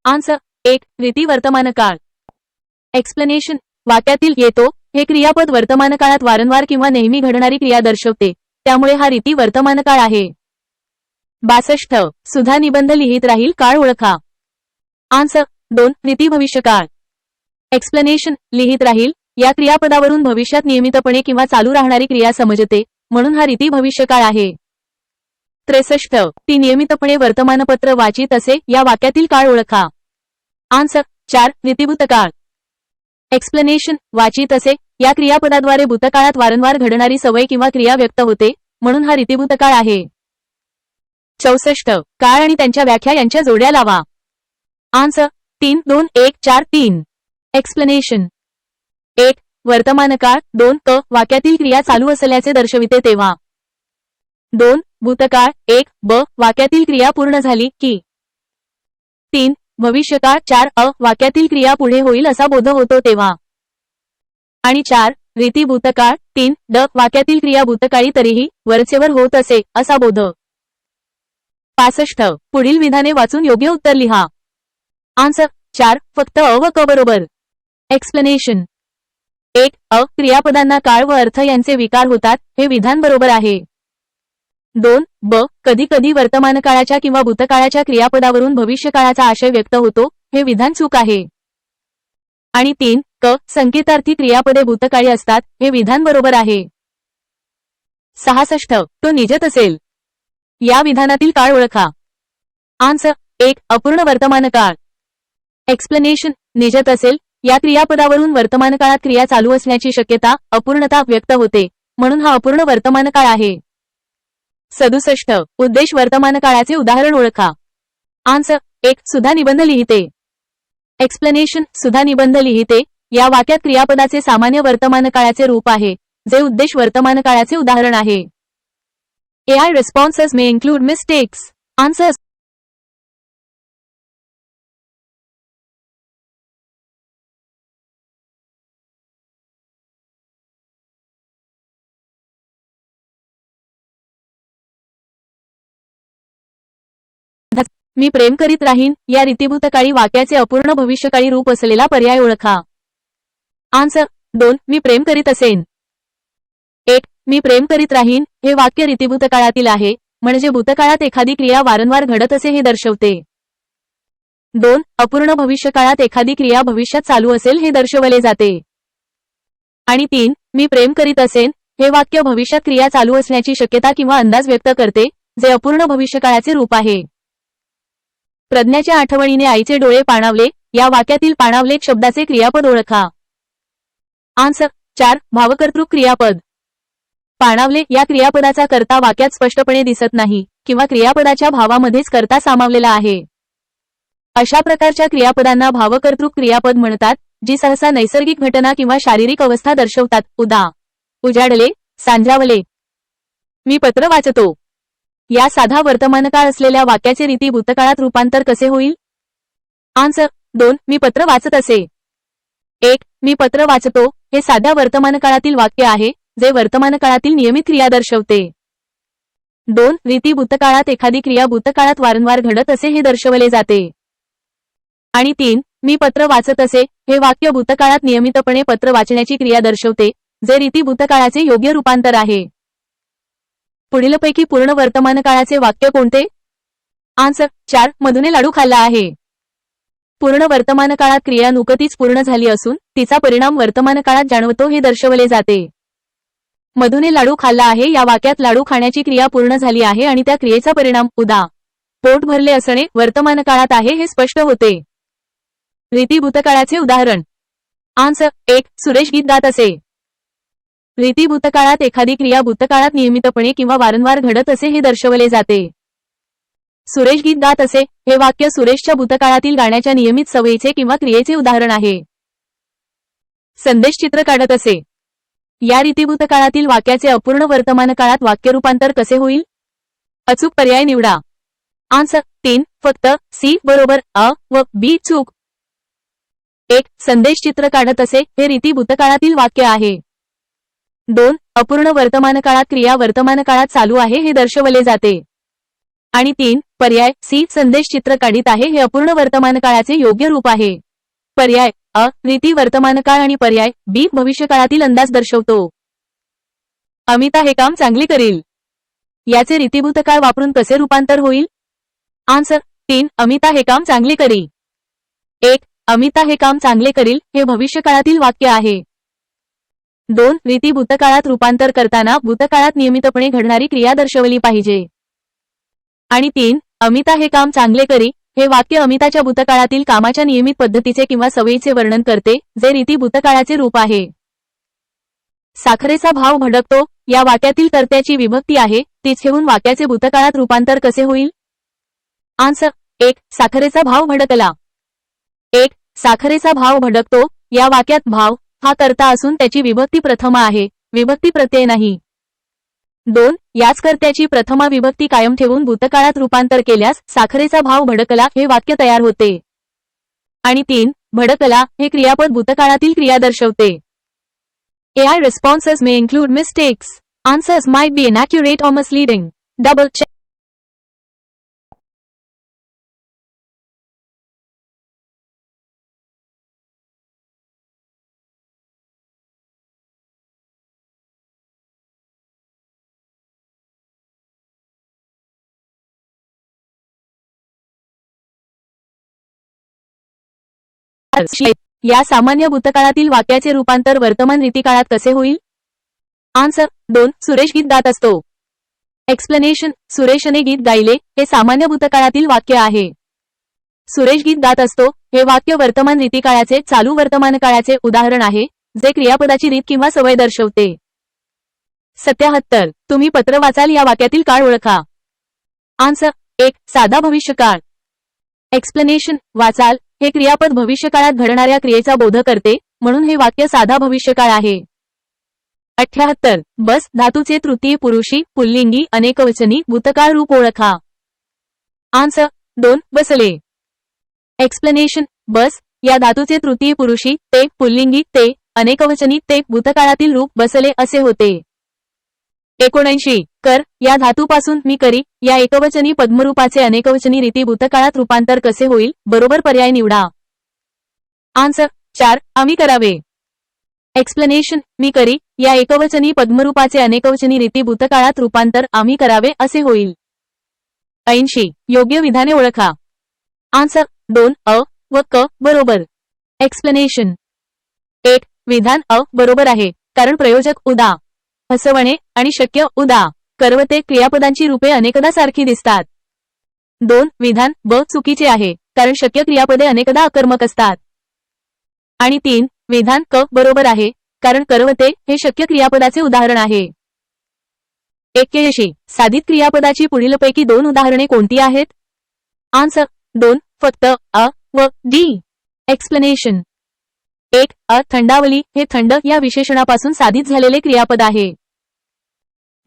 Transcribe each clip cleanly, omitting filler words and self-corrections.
Answer 1. रीती वर्तमानकाळ. Explanation. वाक्यातील येतो हे क्रियापद वर्तमानकाळात वारंवार किंवा नेहमी घडणारी क्रिया दर्शवते, त्यामुळे हा रीती वर्तमानकाळ आहे. 62. सुधा निबंध लिहित राहील काळ ओळखा. आन्सर 2. रीती भविष्यकाळ. एक्सप्लेनेशन. लिहित राहील या क्रियापदावरून भविष्यात नियमितपणे किंवा चालू राहणारी क्रिया समजते, म्हणून हा रीती भविष्यकाळ आहे. 63. ती नियमितपणे वर्तमानपत्र वाचित असे या वाक्यातील काळ ओळखा. आन्सर 4. रीती भूतकाळ. एक्सप्लेनेशन. वाचित असे या क्रियापदाद्वारे भूतकाळात वारंवार घडणारी सवय किंवा क्रिया व्यक्त होते, म्हणून हा रीती भूतकाळ आहे. 64. काळ आणि त्यांच्या व्याख्या यांच्या जोड्या लावा. आन्सर 3, 2, 1, 4, 3. एक्सप्लेनेशन. 1. वर्तमानकाळ. 2. वाक्यातील क्रिया चालू असल्याचे दर्शविते तेव्हा. 2. भूतकाळ. 1. वाक्यातील क्रिया पूर्ण झाली की. 3. भविष्यकाळ. 4. वाक्यातील क्रिया पुढे होईल असा बोध होतो तेव्हा. आणि 4. रीती भूतकाळ. 3. वाक्यातील क्रिया भूतकाळी तरीही वरचेवर होत असे असा बोध. 65. पुढील विधाने वाचून योग्य उत्तर लिहा. आन्सर 4. फक्त व क बरोबर. एक्सप्लेनेशन. 1. क्रियापदांना काळ व अर्थ यांचे विकार होतात, हे विधान बरोबर आहे. 2. कधी कधी वर्तमानकाळाच्या किंवा भूतकाळाच्या क्रियापदावरून भविष्यकाळाचा आशय व्यक्त होतो, हे विधान चूक आहे. आणि 3. संकेतार्थी क्रियापदे भूतकाळी असतात, हे विधान बरोबर आहे. 66. तो निजत असेल या विधानातील काळ ओळखा. आन्सर 1. अपूर्ण वर्तमानकाळ. एक्सप्लेनेशन. निजत असेल या क्रियापदावरून वर्तमानकाळात क्रिया चालू असण्याची शक्यता, अपूर्णता व्यक्त होते, म्हणून हा अपूर्ण वर्तमानकाळ आहे. 67. उद्देश वर्तमानकाळाचे उदाहरण ओळखा. आन्सर 1. सुधा निबंध लिहिते. एक्सप्लेनेशन. सुधा निबंध लिहिते या वाक्यात क्रियापदाचे सामान्य वर्तमानकाळाचे रूप आहे, जे उद्देश वर्तमानकाळाचे उदाहरण आहे. AI responses may include mistakes. Answers. मी प्रेम करीत राहीन या रीतीभूतकाळी वाक्याचे अपूर्ण भविष्यकाळी रूप असलेला पर्याय ओळखा. आन्सर 2. मी प्रेम करीत असेन. 1. मी प्रेम करीत राहीन हे वाक्य रीतीभूतकाळातील आहे, म्हणजे भूतकाळात एखादी क्रिया वारंवार घडत असे हे दर्शवते. 2. अपूर्ण भविष्यकाळात एखादी क्रिया भविष्यात चालू असेल हे दर्शवले जाते. आणि 3. मी प्रेम करीत असेन हे वाक्य भविष्यात क्रिया चालू असण्याची शक्यता किंवा अंदाज व्यक्त करते, जे अपूर्ण भविष्यकाळाचे रूप आहे. प्रज्ञाच्या आठवणीने आईचे डोळे पाणावले या वाक्यातील पाणावले शब्दाचे क्रियापद ओळखा. आन्सर 4. भावकर्तृक क्रियापद. पाणावले या क्रियापदाचा कर्ता वाक्यात स्पष्टपणे दिसत नाही किंवा क्रियापदाच्या भावामध्येच कर्ता सामावलेला आहे. अशा प्रकारच्या क्रियापदांना भावकर्तृक क्रियापद म्हणतात, जी सहसा नैसर्गिक घटना किंवा शारीरिक अवस्था दर्शवतात. उदा. उजाडले, सांजावले. मी पत्र वाचतो या साधा वर्तमानकाळ असलेल्या वाक्याचे रीती भूतकाळात रूपांतर कसे होईल? आन्सर 2. मी पत्र वाचत असे. 1. मी पत्र वाचतो हे साध्या वर्तमानकाळातील वाक्य आहे, जे वर्तमानकाळातील नियमित क्रिया दर्शवते. 2. रीती भूतकाळात एखादी क्रिया भूतकाळात वारंवार घडत असे हे दर्शवले जाते. आणि 3. मी पत्र वाचत असे हे वाक्य भूतकाळात नियमितपणे पत्र वाचण्याची क्रिया दर्शवते, जे रीती भूतकाळाचे योग्य रूपांतर आहे. पुढीलपैकी पूर्ण वर्तमानकाळाचे वाक्य कोणते? आन्सर 4. मधुने लाडू खाल्ला आहे. पूर्ण वर्तमानकाळात क्रिया नुकतीच पूर्ण झाली असून तिचा परिणाम वर्तमानकाळात जाणवतो हे दर्शवले जाते. मधुने लाडू खाल्ला आहे या वाक्यात लाडू खाण्याची क्रिया पूर्ण झाली आहे आणि त्या क्रियेचा परिणाम उदा. पोट भरले असणे वर्तमानकाळात आहे हे स्पष्ट होते. रीती भूतकाळाचे उदाहरण. आन्सर 1. सुरेश गीत गात असे. रीती भूतकाळात एखादी क्रिया भूतकाळात नियमितपणे किंवा वारंवार घडत असे हे दर्शवले जाते. सुरेश गीत गात असे हे वाक्य सुरेशच्या भूतकाळातील गाण्याच्या नियमित सवयीचे किंवा क्रियेचे उदाहरण आहे. संदेश चित्र काढत असे या रीतीभूतकाळातील वाक्याचे अपूर्ण वर्तमानकाळात वाक्यरूपांतर कसे होईल? अचूक पर्याय निवडा. आन्सर 3. फक्त सी बरोबर, अ व बी चूक. 1. संदेश चित्र काढत असे हे रीती भूतकाळातील वाक्य आहे. 2. अपूर्ण वर्तमानकाळात क्रिया वर्तमानकाळात चालू आहे हे दर्शवले जाते. आणि 3. पर्याय सी संदेश चित्र काढीत आहे हे अपूर्ण वर्तमानकाळाचे योग्य रूप आहे. पर्याय अ रीती वर्तमानकाळ आणि पर्याय बी भविष्यकाळातील अंदाज दर्शवतो. अमिता हे काम चांगले करील याचे रीतिभूतकाळ वापरून कसे रूपांतर होईल? आन्सर 3 अमिता हे काम चांगले करी. 1 अमिता हे काम चांगले करील हे भविष्यकाळातील वाक्य आहे. 2 रीती भूतकाळात रूपांतर करताना भूतकाळात नियमितपणे घडणारी क्रिया दर्शवली पाहिजे. आणि 3 अमिता हे काम चांगले करी हे वाक्य अमिताच्या भूतकाळातील कामाच्या नियमित पद्धतीचे किंवा सवयीचे वर्णन करते जे रीती भूतकाळाचे रूप आहे. साखरेचा भाव भडकतो या वाक्यातील कर्त्याची विभक्ती आहे तीच घेऊन वाक्याचे भूतकाळात रूपांतर कसे होईल? आन्सर 1 साखरेचा भाव भडकला. 1 साखरेचा भाव भडकतो या वाक्यात भाव हा कर्ता असून त्याची विभक्ती प्रथमा आहे, विभक्ती प्रत्यय नाही. 2 याच कर्त्याची प्रथमा विभक्ती कायम ठेवून भूतकाळात रूपांतर केल्यास साखरेचा भाव भडकला हे वाक्य तयार होते. आणि 3 भडकला हे क्रियापद भूतकाळातील क्रिया दर्शवते. AI responses may include mistakes. Answers might be inaccurate or misleading. Double check. या सामान्य भूतकाळातील वाक्याचे रूपांतर वर्तमान रीतिकाळात कसे होईल? आन्सर 2 सुरेश गीत गात असतो. एक्सप्लेनेशन सुरेशने गीत गायले हे सामान्य भूतकाळातील वाक्य आहे. सुरेश गीत गात असतो हे वाक्य वर्तमान रीतिकाळाचे चालू वर्तमानकाळाचे उदाहरण आहे जे क्रियापदाची रीत किंवा सवय दर्शवते. 77 तुम्ही पत्र वाचाल या वाक्यातील काळ ओळखा. आन्सर 1 साधा भविष्यकाळ. एक्सप्लेनेशन वाचाल हे क्रियापद भविष्यकाळात घडणाऱ्या क्रियेचा बोध करते म्हणून हे वाक्य साधा भविष्यकाळ आहे. 78 बस धातूचे तृतीय पुरुषी पुल्लिंगी अनेकवचनी भूतकाळ रूप ओळखा. आन्सर 2 बसले. एक्सप्लेनेशन बस या धातूचे तृतीय पुरुषी ते पुल्लिंगी ते अनेकवचनी ते भूतकाळातील रूप बसले असे होते. 79 कर या धातूपासून मी करी या एकवचनी पद्मरूपाचे अनेकवचनी रीती भूतकाळात रूपांतर कसे होईल? बरोबर पर्याय निवडा. आन्सर 4 आम्ही करावे. एक्सप्लेनेशन मी करी या एकवचनी पद्मरूपाचे अनेकवचनी रीती भूतकाळात रूपांतर आम्ही करावे असे होईल. 80 योग्य विधाने ओळखा. आन्सर 2 अ व क बरोबर. एक्सप्लेनेशन 1 विधान अ बरोबर आहे कारण प्रयोजक उदा हसवणे आणि शक्य उदा करवते क्रियापदांची रूपे अनेकदा सारखी दिसतात. 2 विधान ब चुकीचे आहे कारण शक्य क्रियापदे अनेकदा अकर्मक असतात. आणि 3 विधान क बरोबर आहे कारण करवते हे शक्य क्रियापदाचे उदाहरण आहे. 81 साधित क्रियापदाची पुढीलपैकी 2 उदाहरणे कोणती आहेत? आन्सर 2 फक्त अ व डी. एक्सप्लेनेशन 1 अ थंडावली हे थंड या विशेषणापासून साधित झालेले क्रियापद आहे.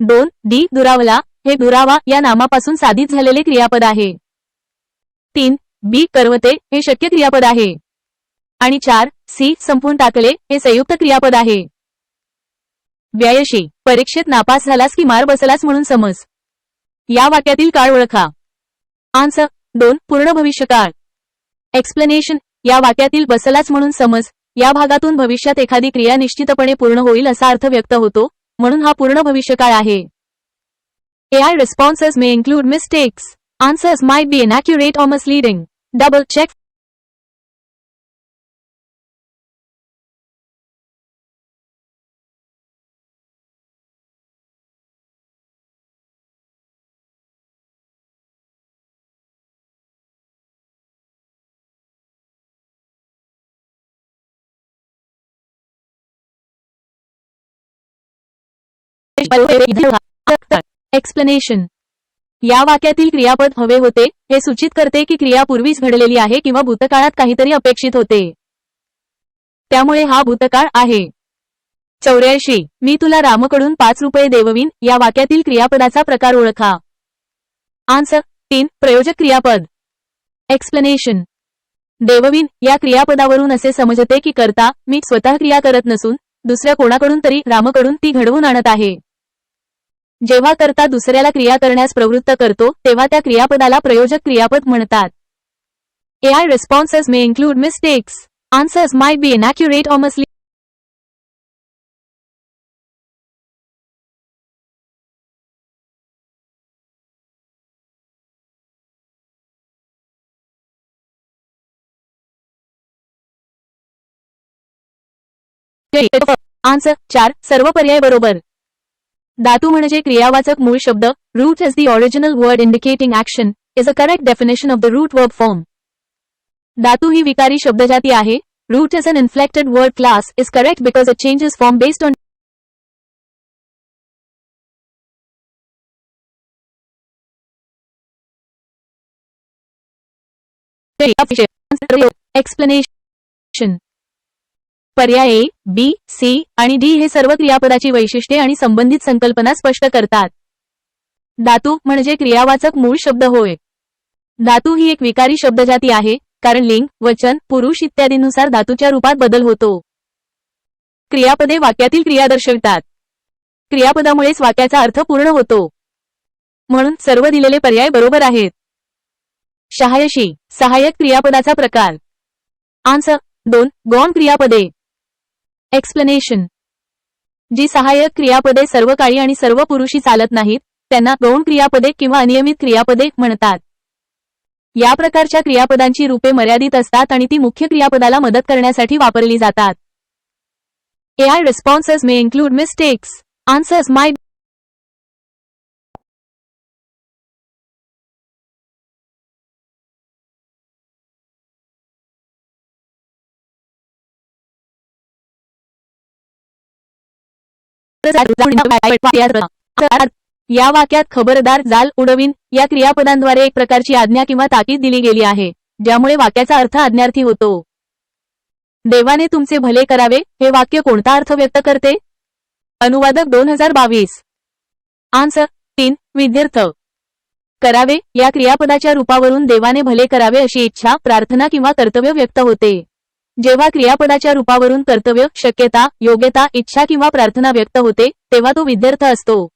2 डी दुरावला हे दुरावा या नामापासून साधित झालेले क्रियापद आहे. 3 बी करवते हे शक्य क्रियापद आहे. आणि 4 सी संपून टाकले हे संयुक्त क्रियापद आहे. 82 परीक्षेत नापास झालास की मार बसलास म्हणून समज. या वाक्यातील काळ ओळखा. आन्सर 2 पूर्ण भविष्यकाळ. एक्सप्लेनेशन या वाक्यातील बसलाच म्हणून समज या भागातून भविष्यात एखादी क्रिया निश्चितपणे पूर्ण होईल असा अर्थ व्यक्त होतो म्हणून हा पूर्ण भविष्यकाळ आहे. AI responses may include mistakes. Answers might be inaccurate or misleading. Double check. Explanation या वाक्यातील क्रियापद हवे होते हे सूचित करते की क्रिया पूर्वीच घडलेली आहे किंवा भूतकाळात काहीतरी अपेक्षित होते त्यामुळे हा भूतकाळ आहे. 84 मी तुला रामकडून 5 रुपये देववीन या वाक्यातील क्रियापदाचा प्रकार ओळखा. आन्सर 3 प्रयोजक क्रियापद. एक्सप्लेनेशन देववीन या क्रियापदावरून असे समजते की कर्ता मी स्वतः क्रिया करत नसून दुसऱ्या कोणाकडून तरी रामकडून ती घडवून आणत आहे. जेव्हा कर्ता दुसऱ्याला क्रिया करण्यास प्रवृत्त करतो तेव्हा त्या क्रियापदाला प्रयोजक क्रियापद म्हणतात. AI responses may include mistakes. Answers might be inaccurate or misleading. Answer 4 सर्व पर्याय बरोबर. धातू म्हणजे क्रियावाचक मूळ शब्द. Root is the original word indicating action is a correct definition of the root verb form. धातू ही विकारी शब्दजाती आहे. Root is an inflected word class is correct because it changes form based on explanation. पर्याय A, B, C आणि D हे सर्व क्रियापदाची वैशिष्ट्ये आणि संबंधित संकल्पना स्पष्ट करतात. धातू म्हणजे क्रियावाचक मूळ शब्द होय. धातू ही एक विकारी शब्दजाती आहे कारण लिंग, वचन, पुरुष इत्यादींनुसार धातूच्या रूपात बदल होतो. क्रियापदे वाक्यातील क्रिया दर्शवितात. क्रियापदामुळेच वाक्याचा अर्थ पूर्ण होतो. म्हणून सर्व दिलेले पर्याय बरोबर आहेत. सहाय्यशी सहाय्यक क्रियापदाचा प्रकार. आन्सर 2 गौण क्रियापदे. एक्सप्लेनेशन. जी सहाय्यक क्रियापदे सर्व काळी आणि सर्व पुरुषी चालत नाहीत त्यांना गौण क्रियापदे किंवा अनियमित क्रियापदे म्हणतात. या प्रकारच्या क्रियापदांची रूपे मर्यादित असतात आणि ती मुख्य क्रियापदाला मदत करण्यासाठी वापरली जातात. AI responses may include mistakes. Answers might या वाक्यात खबरदार, जाल उडवीन या क्रियापदांद्वारे एक प्रकारची आज्ञा किंवा ताकीद दिली गेली आहे ज्यामुळे वाक्याचा अर्थ आज्ञार्थी होतो. देवाने तुमचे भले करावे हे वाक्य कोणता अर्थ व्यक्त करते? अनुवादक 2022. आन्सर 3 विध्यर्थ. करावे या क्रियापदाच्या रूपावरून देवाने भले करावे अशी इच्छा, प्रार्थना किंवा कर्तव्य व्यक्त होते. जेव्हा क्रियापदाच्या रूपावरून कर्तव्य, शक्यता, योग्यता, इच्छा किंवा प्रार्थना व्यक्त होते तेव्हा तो विध्यर्थ असतो.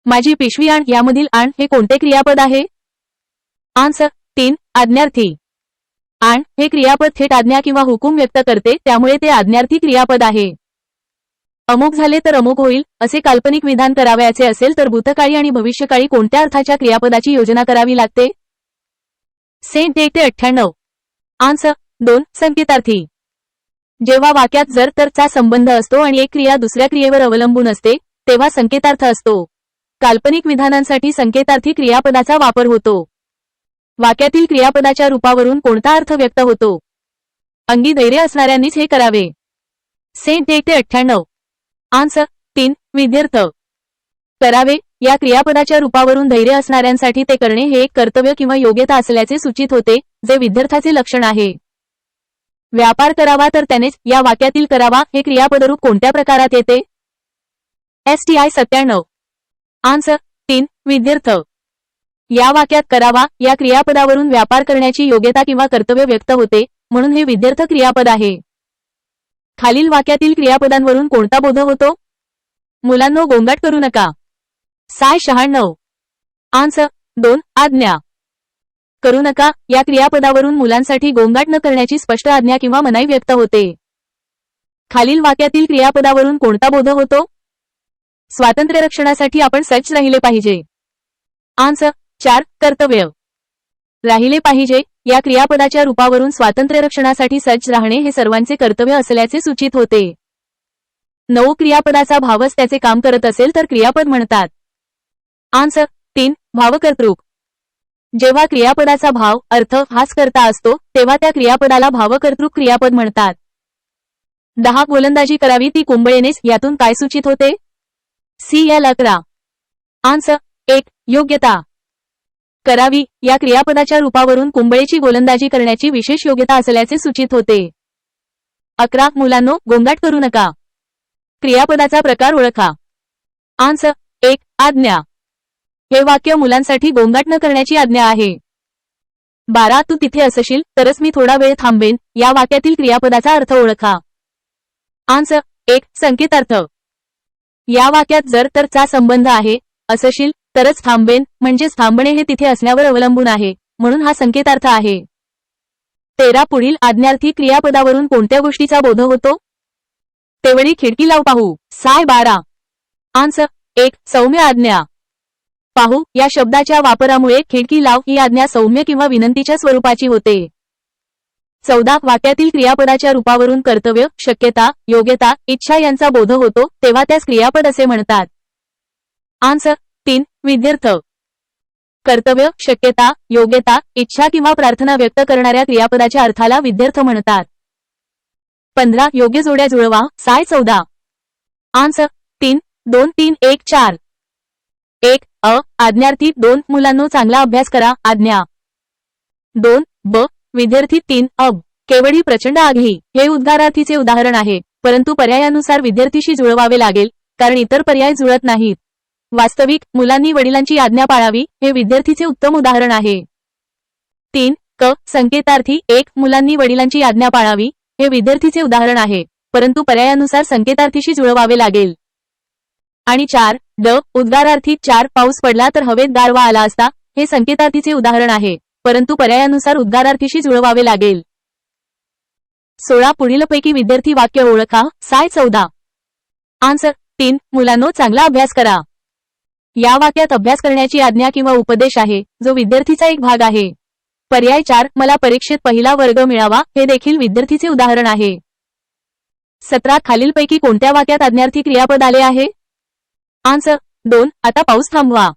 माझी पिशवी आण यामधील आण हे कोणते क्रियापद आहे? आन्सर 3 आज्ञार्थी. आण हे क्रियापद थेट आज्ञा किंवा हुकूम व्यक्त करते त्यामुळे ते आज्ञार्थी क्रियापद आहे. अमुक झाले तर अमुक होईल असे काल्पनिक विधान करावयाचे असेल तर भूतकाळी आणि भविष्यकाळी कोणत्या अर्थाच्या क्रियापदाची योजना करावी लागते? सेंट 1 ते 98. आन्सर 2 संकेतार्थी. जेव्हा वाक्यात जर तर चा संबंध असतो आणि एक क्रिया दुसऱ्या क्रियेवर अवलंबून असते तेव्हा संकेतार्थ असतो. काल्पनिक विधानांसाठी संकेतार्थी क्रियापदाचा वापर होतो. वाक्यातील क्रियापदाच्या रूपावरून कोणता अर्थ व्यक्त होतो? अंगी धैर्य असणाऱ्यांनीच हे करावे. सेंट 1 ते 98. आन्सर 3 विध्यर्थ. करावे या क्रियापदाच्या रूपावरून धैर्य असणाऱ्यांसाठी ते करणे हे एक कर्तव्य किंवा योग्यता असल्याचे सूचित होते जे विध्यर्थाचे लक्षण आहे. व्यापार करावा तर त्यानेच या वाक्यातील करावा हे क्रियापदरूप कोणत्या प्रकारात येते? STI 97. आन्सर 3 विध्यर्थ. या वाक्यात करावा या क्रियापदावरून व्यापार करण्याची योग्यता किंवा कर्तव्य व्यक्त होते म्हणून हे विध्यर्थ क्रियापद आहे. खालील वाक्यातील क्रियापदांवरून कोणता बोध होतो? मुलांनो गोंगाट करू नका. साय 96. आन्सर 2 आज्ञा. करू नका या क्रियापदावरून मुलांसाठी गोंगाट न करण्याची स्पष्ट आज्ञा किंवा मनाई व्यक्त होते. खालील वाक्यातील क्रियापदावरून कोणता बोध होतो? स्वातंत्र्य रक्षणासाठी आपण सज्ज राहिले पाहिजे. आन्सर 4 कर्तव्य. राहिले पाहिजे या क्रियापदाच्या रूपावरून स्वातंत्र्य रक्षणासाठी सज्ज राहणे हे सर्वांचे कर्तव्य असल्याचे सूचित होते. 9 क्रियापदाचा भावच त्याचे काम करत असेल तर क्रियापद म्हणतात. आन्सर 3 भावकर्तृक. जेव्हा क्रियापदाचा भाव, अर्थ हाच करता असतो तेव्हा त्या क्रियापदाला भावकर्तृक क्रियापद म्हणतात. 10 गोलंदाजी करावी ती कुंबळेनेच यातून काय सूचित होते? CL 11. आन्सर 1 योग्यता. करावी या क्रियापदाच्या रूपावरून कुंबळेची गोलंदाजी करण्याची विशेष योग्यता असल्याचे सूचित होते. 11 मुलांनो गोंगाट करू नका. क्रियापदाचा प्रकार ओळखा. आन्सर 1 आज्ञा. हे वाक्य मुलांसाठी गोंगाट न करण्याची आज्ञा आहे. 12 तू तिथे असशील तरच मी थोडा वेळ थांबेन या वाक्यातील क्रियापदाचा अर्थ ओळखा. आन्सर 1 संकेतार्थ. या वाक्यात जर तर चा संबंध आहे असशील तरच थांबेन म्हणजेच थांबणे हे तिथे असण्यावर अवलंबून आहे, म्हणून हा संकेतार्थ आहे. 13 पुढील आज्ञार्थी क्रियापदावरून कोणत्या गोष्टीचा बोध होतो? तेवढी खिडकी लाव पाहू. साय 12. आन्सर 1. सौम्य आज्ञा. पाहू या शब्दाच्या वापरामुळे खिडकी लाव ही आज्ञा सौम्य किंवा विनंतीच्या स्वरूपाची होते. 14 वाक्यातील क्रियापदाच्या रूपावरून कर्तव्य, शक्यता, योग्यता, इच्छा यांचा बोध होतो तेव्हा त्यास क्रियापद असे म्हणतात. आन्सर 3. विध्यर्थ. कर्तव्य, शक्यता, योग्यता, इच्छा किंवा प्रार्थना व्यक्त करणाऱ्या क्रियापदाच्या अर्थाला विध्यर्थ म्हणतात. 15 योग्य जोड्या जुळवा. साय 14. आन्सर 3, 2, 3, 1, 4. 1. आज्ञार्थी 2 मुलांनो चांगला अभ्यास करा. आज्ञा. 2. विद्यार्थी 3. केवढी प्रचंड आगी हे उद्गारार्थीचे उदाहरण आहे, परंतु पर्यायानुसार विद्यार्थीशी जुळवावे लागेल कारण इतर पर्याय जुळत नाहीत. वास्तविक मुलांनी वडिलांची आज्ञा पाळावी हे विद्यार्थीचे उत्तम उदाहरण आहे. 3. संकेतार्थी 1 मुलांनी वडिलांची आज्ञा पाळावी हे विद्यार्थीचे उदाहरण आहे, परंतु पर्यायानुसार संकेतार्थीशी जुळवावे लागेल. आणि 4. उद्गारार्थी 4 पाऊस पडला तर हवेत गारवा आला असता हे संकेतार्थीचे उदाहरण आहे, परंतु पर्यायानुसार उद्गारार्थीशी जुळवावे लागेल. 16 पुढीलपैकी विद्यार्थी वाक्य ओळखा. साय 14. आन्सर 3 मुलांनो चांगला अभ्यास करा. या वाक्यात अभ्यास करण्याची आज्ञा किंवा उपदेश आहे जो विद्यार्थीचा एक भाग आहे. पर्याय 4 मला परीक्षेत पहिला वर्ग मिळावा हे देखील विद्यार्थीचे उदाहरण आहे. 17 खालीलपैकी कोणत्या वाक्यात आज्ञार्थी क्रियापद आले आहे? आन्सर 2 आता पाऊस थांबवा.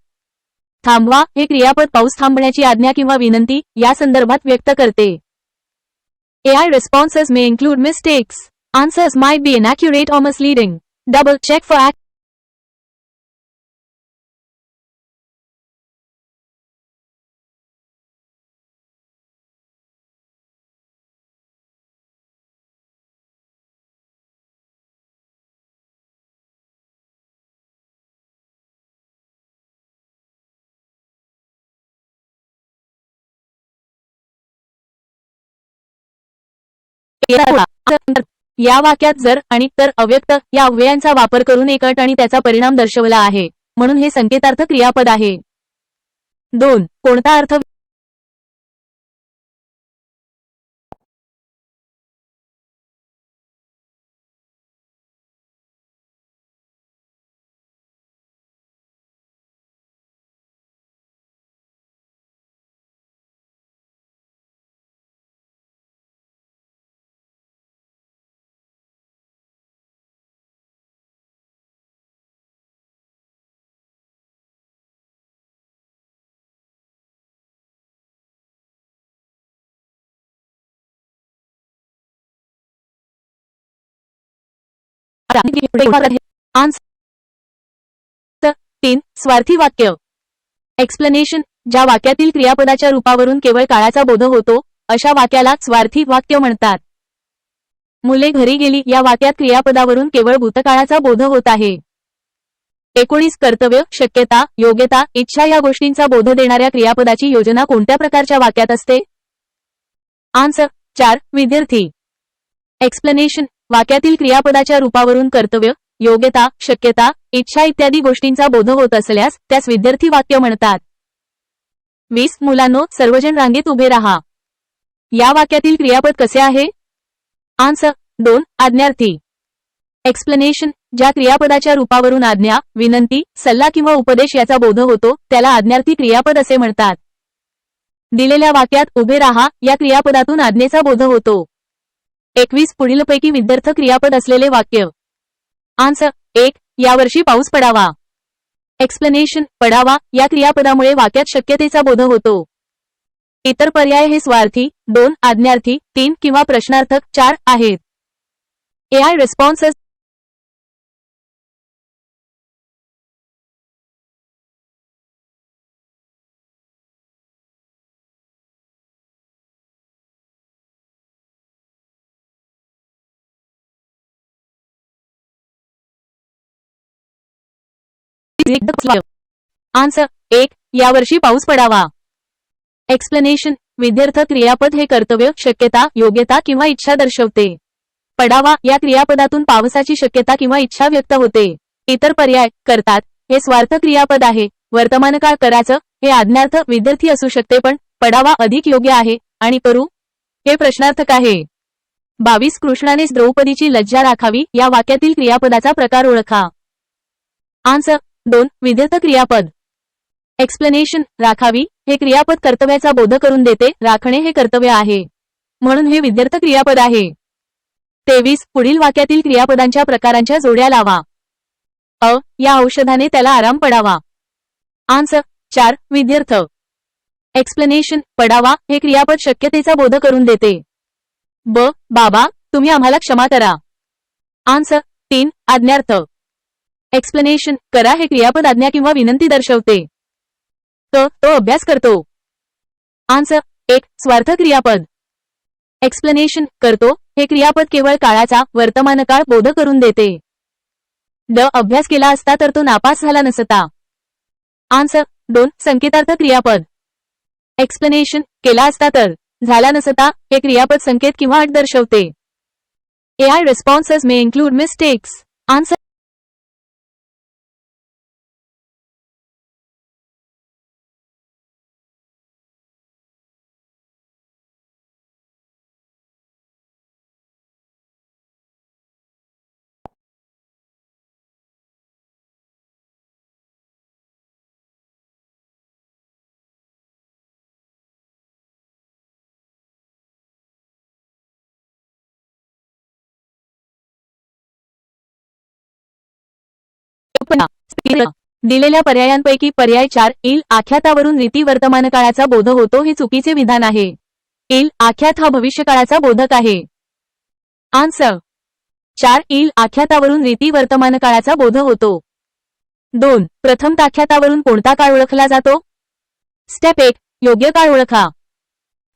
थांबवा हे क्रियापद पाऊस थांबण्याची आज्ञा किंवा विनंती या संदर्भात व्यक्त करते. AI responses may include mistakes. Answers might be inaccurate or misleading. Double check for accuracy. या वाक्यात जर आणि तर अव्यक्त या अव्ययांचा वापर करून एक अट आणि त्याचा परिणाम दर्शवला आहे, म्हणून हे संकेतार्थ क्रियापद आहे. 2. कोणता अर्थ आन्सर 3 स्वार्थी वाक्य. एक्सप्लेनेशन ज्या वाक्यातील क्रियापदाच्या रूपावरून केवळ काळाचा बोध होतो अशा वाक्याला स्वार्थी वाक्य म्हणतात. मुले घरी गेली या वाक्यात क्रियापदावरून केवळ भूतकाळाचा बोध होत आहे. 19 कर्तव्य, शक्यता, योग्यता, इच्छा या गोष्टींचा बोध देणाऱ्या क्रियापदाची योजना कोणत्या प्रकारच्या वाक्यात असते? आन्सर 4 विद्यार्थी. एक्सप्लेनेशन वाक्यातील क्रियापदाच्या रूपावरून कर्तव्य, योग्यता, शक्यता, इच्छा इत्यादी गोष्टींचा बोध होत असल्यास त्यास विद्यार्थी वाक्य म्हणतात. 20 मुलांनो सर्वजण रांगेत उभे राहा. या वाक्यातील क्रियापद कसे आहे? आन्सर 2 आज्ञार्थी. एक्सप्लेनेशन ज्या क्रियापदाच्या रूपावरून आज्ञा, विनंती, सल्ला किंवा उपदेश याचा बोध होतो त्याला आज्ञार्थी क्रियापद असे म्हणतात. दिलेल्या वाक्यात उभे राहा या क्रियापदातून आज्ञेचा बोध होतो. 21 पुढीलपैकी विद्यार्थ क्रियापद असलेले वाक्य. आन्सर 1 यावर्षी पाऊस पडावा. एक्सप्लेनेशन पडावा या क्रियापदामुळे वाक्यात शक्यतेचा बोध होतो. इतर पर्याय हे स्वार्थी, 2 आज्ञार्थी, 3 किंवा प्रश्नार्थक 4 आहेत. AI responses आन्सर 1 यावर्षी पाऊस पडावा. एक्सप्लेनेशन विद्यार्थ क्रियापद हे कर्तव्य, शक्यता, योग्यता किंवा इच्छा दर्शवते. पडावा या क्रियापदातून पावसाची शक्यता किंवा इच्छा व्यक्त होते. इतर पर्याय करतात हे स्वार्थ क्रियापद आहे. वर्तमानकाळ करायचं हे आज्ञार्थ विद्यार्थी असू शकते, पण पडावा अधिक योग्य आहे. आणि करू हे प्रश्नार्थक आहे. 22 कृष्णानेच द्रौपदीची लज्जा राखावी या वाक्यातील क्रियापदाचा प्रकार ओळखा. आन्सर 2 विद्यर्थ क्रियापद. एक्सप्लेनेशन राखावी हे क्रियापद कर्तव्याचा बोध करून देते. राखणे हे कर्तव्य आहे, म्हणून हे विद्यर्थ क्रियापद आहे. 23 पुढील वाक्यातील क्रियापदांच्या प्रकारांच्या जोड्या लावा. या औषधाने त्याला आराम पडावा. आन्सर 4 विद्यर्थ. एक्सप्लेनेशन पडावा हे क्रियापद शक्यतेचा बोध करून देते. बाबा तुम्ही आम्हाला क्षमा करा. आन्सर 3 आज्ञार्थ. एक्सप्लेनेशन करा हे क्रियापद आज्ञा किंवा विनंती दर्शवते. तो अभ्यास करतो. आन्सर 1 स्वार्थ क्रियापद. एक्सप्लेनेशन करतो हे क्रियापद केवळ काळाचा वर्तमानकाळ बोध करून देते. अभ्यास केला असता तर तो नापास झाला नसता. आन्सर 2 संकेतार्थ क्रियापद. एक्सप्लेनेशन केला असता तर झाला नसता हे क्रियापद संकेत किंवा अट दर्शवते. AI responses may include mistakes. Answer दिलेल्या पर्यायांपैकी पर्याय 4 इल आख्यातावरून रीती वर्तमानकाळाचा बोध होतो हे चुकीचे विधान आहे. इल आख्यात हा भविष्यकाळाचा बोधक आहे. आन्सर 4 इल आख्यातावरून रीती वर्तमानकाळाचा बोध होतो. 2 प्रथम ताख्यातावरून कोणता काळ ओळखला जातो? स्टेप 1 योग्य काळ ओळखा.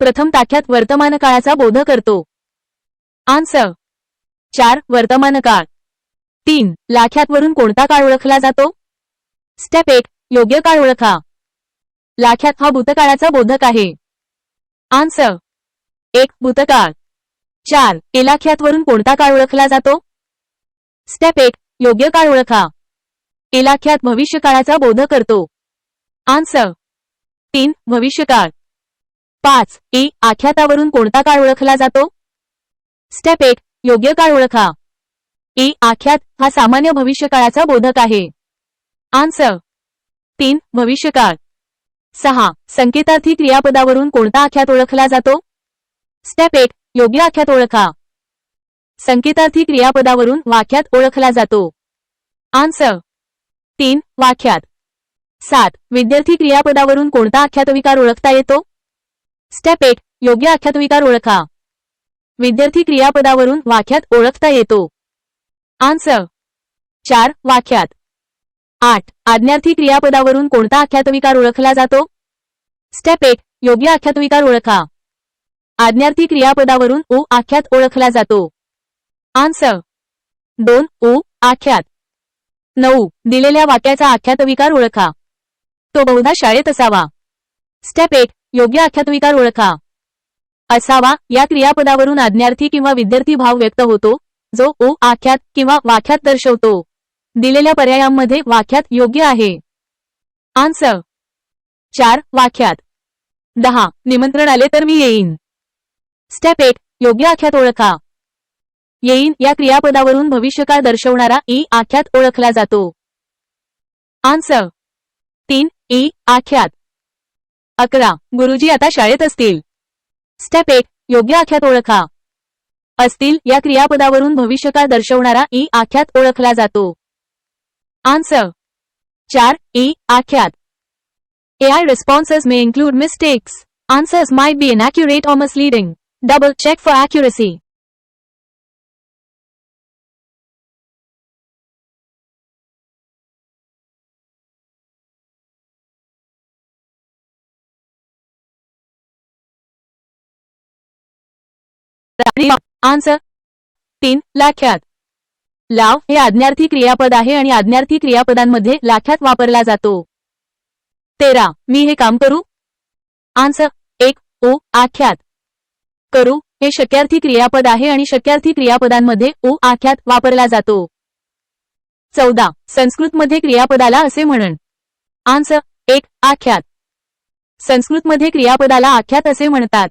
प्रथम ताख्यात वर्तमानकाळाचा बोध करतो. आन्सर 4 वर्तमानकाळ. 3 लाख्यातवरून कोणता काळ ओळखला जातो? स्टेप 1 योग्य काळ ओळखा. लाख्यात हा भूतकाळाचा बोधक आहे. आन्सर 1 भूतकाळ. 4 इलाख्यातवरून कोणता काळ ओळखला जातो? स्टेप 1 योग्य काळ ओळखा. इलाख्यात भविष्यकाळाचा बोध करतो. आन्सर 3 भविष्यकाळ. 5 इ आख्यातावरून कोणता काळ ओळखला जातो? स्टेप 1 योग्य काळ ओळखा. इ आख्यात हा सामान्य भविष्यकाळाचा बोधक आहे. आन्सर 3 भविष्यकाळ. 6 संकेतार्थी क्रियापदावरून कोणता आख्यात ओळखला जातो? स्टेप 1 योग्य आख्यात ओळखा. संकेतार्थी क्रियापदावरून वाक्यात ओळखला जातो. आन्सर 3 वाक्यात. 7 विद्यार्थी क्रियापदावरून कोणता आख्यातविकार ओळखता येतो? स्टेप 1 योग्य आख्यातविकार ओळखा. विद्यार्थी क्रियापदावरून वाक्यात ओळखता येतो. आन्सर 4 वाक्यात. 8 आज्ञार्थी क्रियापदावरून कोणता आख्यातविकार ओळखला जातो? स्टेप 1 योग्य आख्यातविकार ओळखा. आज्ञार्थी क्रियापदावरून आख्यात ओळखला जातो. आन्सर 2 आख्यात. 9 दिलेल्या वाक्याचा आख्यातविकार ओळखा. तो बहुधा शाळेत असावा. स्टेप 1 योग्य आख्यातविकार ओळखा. असावा या क्रियापदावरून आज्ञार्थी किंवा विद्यार्थी भाव व्यक्त होतो, जो आख्यात किंवा वाक्यात दर्शवतो. दिलेल्या पर्यायांमध्ये वाक्यात योग्य आहे. आन्सर 4 वाक्यात. 10 निमंत्रण आले तर मी येईन. स्टेप 1 योग्य आख्यात ओळखा. येईन या क्रियापदावरून भविष्यकाळ दर्शवणारा इ आख्यात ओळखला जातो. आन्सर 3 इ आख्यात. 11 गुरुजी आता शाळेत असतील. स्टेप 1 योग्य आख्यात ओळखा. असतील या क्रियापदावरून भविष्यकाळ दर्शवणारा इ आख्यात ओळखला जातो. Answer 4 e आख्यात. AI responses may include mistakes. Answers might be inaccurate or misleading. Double check for accuracy. Answer 3 लाख्यात. लाव हे आज्ञार्थी क्रियापद आहे आणि आज्ञार्थी क्रियापदांमध्ये लाख्यात वापरला जातो. 13 मी हे काम करू. आन्सर 1 आख्यात. करू हे शक्यार्थी क्रियापद आहे आणि शक्यार्थी क्रियापदांमध्ये आख्यात वापरला जातो. 14. संस्कृतमध्ये क्रियापदाला असे म्हणन. आन्सर. 1. आख्यात. संस्कृतमध्ये क्रियापदाला आख्यात असे म्हणतात.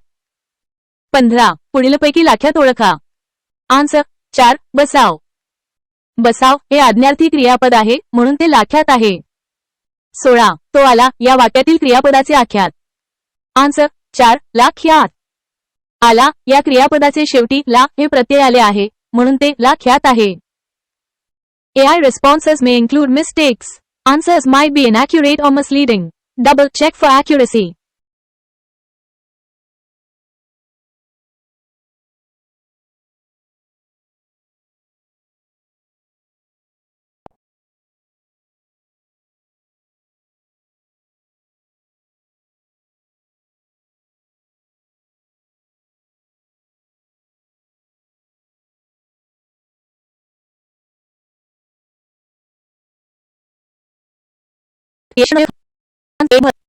15. पुढीलपैकी लाख्यात ओळखा. आन्सर. 4. बसाव. बसाव हे आज्ञार्थी क्रियापद आहे म्हणून ते लाख्यात आहे. 16. तो आला या वाक्यातील क्रियापदाचे आख्यात. आन्सर. 4. लाख्यात. आला या क्रियापदाचे शेवटी ला हे प्रत्यय आले आहे म्हणून ते लाख्यात आहे. AI responses may include mistakes. Answers might be inaccurate or misleading. Double check for accuracy.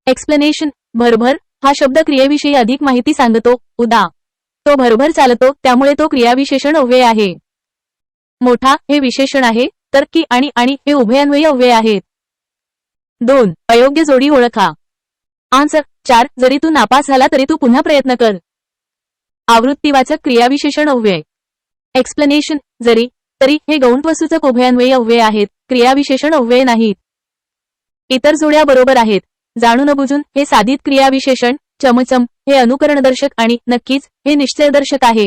Explanation. भरभर हा शब्द क्रियेविषयी अधिक माहिती सांगतो. उदा. तो भरभर चालतो त्यामुळे तो क्रियाविशेषण अव्यय आहे. मोठा हे विशेषण आहे तर की आणि आणि हे उभयान्वयी अव्यय आहेत. 2. अयोग्य जोडी ओळखा. आन्सर. 4. जरी तू नापास झाला तरी तू पुन्हा प्रयत्न कर. आवृत्तीवाचक क्रियाविशेषण अव्यय. एक्सप्लेनेशन. जरी तरी हे गौणत्वसूचक उभयान्वयी अव्यय आहेत, क्रियाविशेषण अव्यय नाहीत. इतर जोड्या बरोबर आहेत. जाणून बुजून हे साधित क्रियाविशेषण. चमचम हे अनुकरणदर्शक आणि नक्कीच हे निश्चयदर्शक आहे.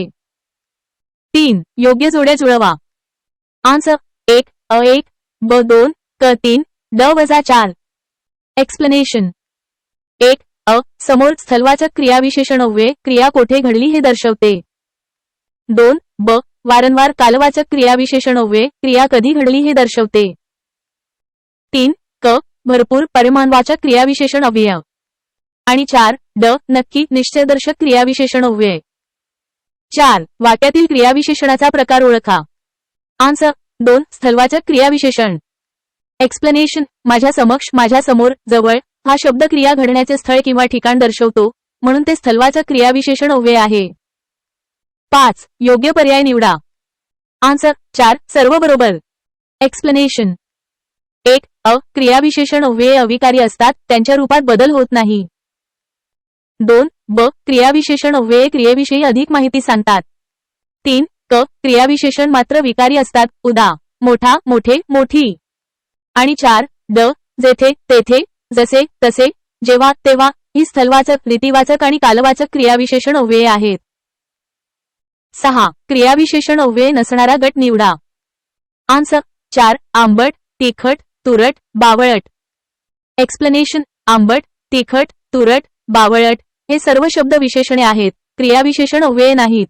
3. योग्य जोड्या जुळवा. आन्सर. 1. अ1 ब2 क3 ड-4. एक्सप्लेनेशन. 1. अ समोर स्थलवाचक क्रियाविशेषण अव्यय क्रिया कोठे घडली हे दर्शवते. 2. ब वारंवार कालवाचक क्रियाविशेषण अव्यय क्रिया कधी घडली हे दर्शवते. 3. क भरपूर परिमाणवाचक क्रियाविशेषण अव्यय. आणि 4. ड नक्की निश्चयदर्शक क्रियाविशेषण अव्यय. 4. वाक्यातील क्रियाविशेषणाचा प्रकार ओळखा. आन्सर. 2. स्थलवाचक क्रियाविशेषण. एक्सप्लेनेशन. माझ्या समक्ष, माझ्या समोर, जवळ हा शब्द क्रिया घडण्याचे स्थळ किंवा ठिकाण दर्शवतो म्हणून ते स्थलवाचक क्रियाविशेषण अव्यय आहे. 5. योग्य पर्याय निवडा. आन्सर. 4. सर्व बरोबर. एक्सप्लेनेशन. 1. अ क्रियाविशेषण अव्यय अविकारी असतात, त्यांच्या रूपात बदल होत नाही. 2. ब क्रियाविशेषण अव्यय क्रियेविषयी अधिक माहिती सांगतात. 3. क क्रियाविशेषण मात्र विकारी असतात, उदा. मोठा, मोठे, मोठी. आणि 4. ड जेथे, तेथे, जसे, तसे, जेव्हा, तेव्हा ही स्थलवाचक, रीतिवाचक आणि कालवाचक क्रियाविशेषण अव्यय आहेत. 6. क्रियाविशेषण अव्यय नसणारा गट निवडा. आन्सर. 4. आंबट, तिखट, तुरट, बावळट. एक्सप्लेनेशन. आंबट, तिखट, तुरट, बावळट हे सर्व शब्द विशेषणे आहेत, क्रियाविशेषण अव्यय नाहीत.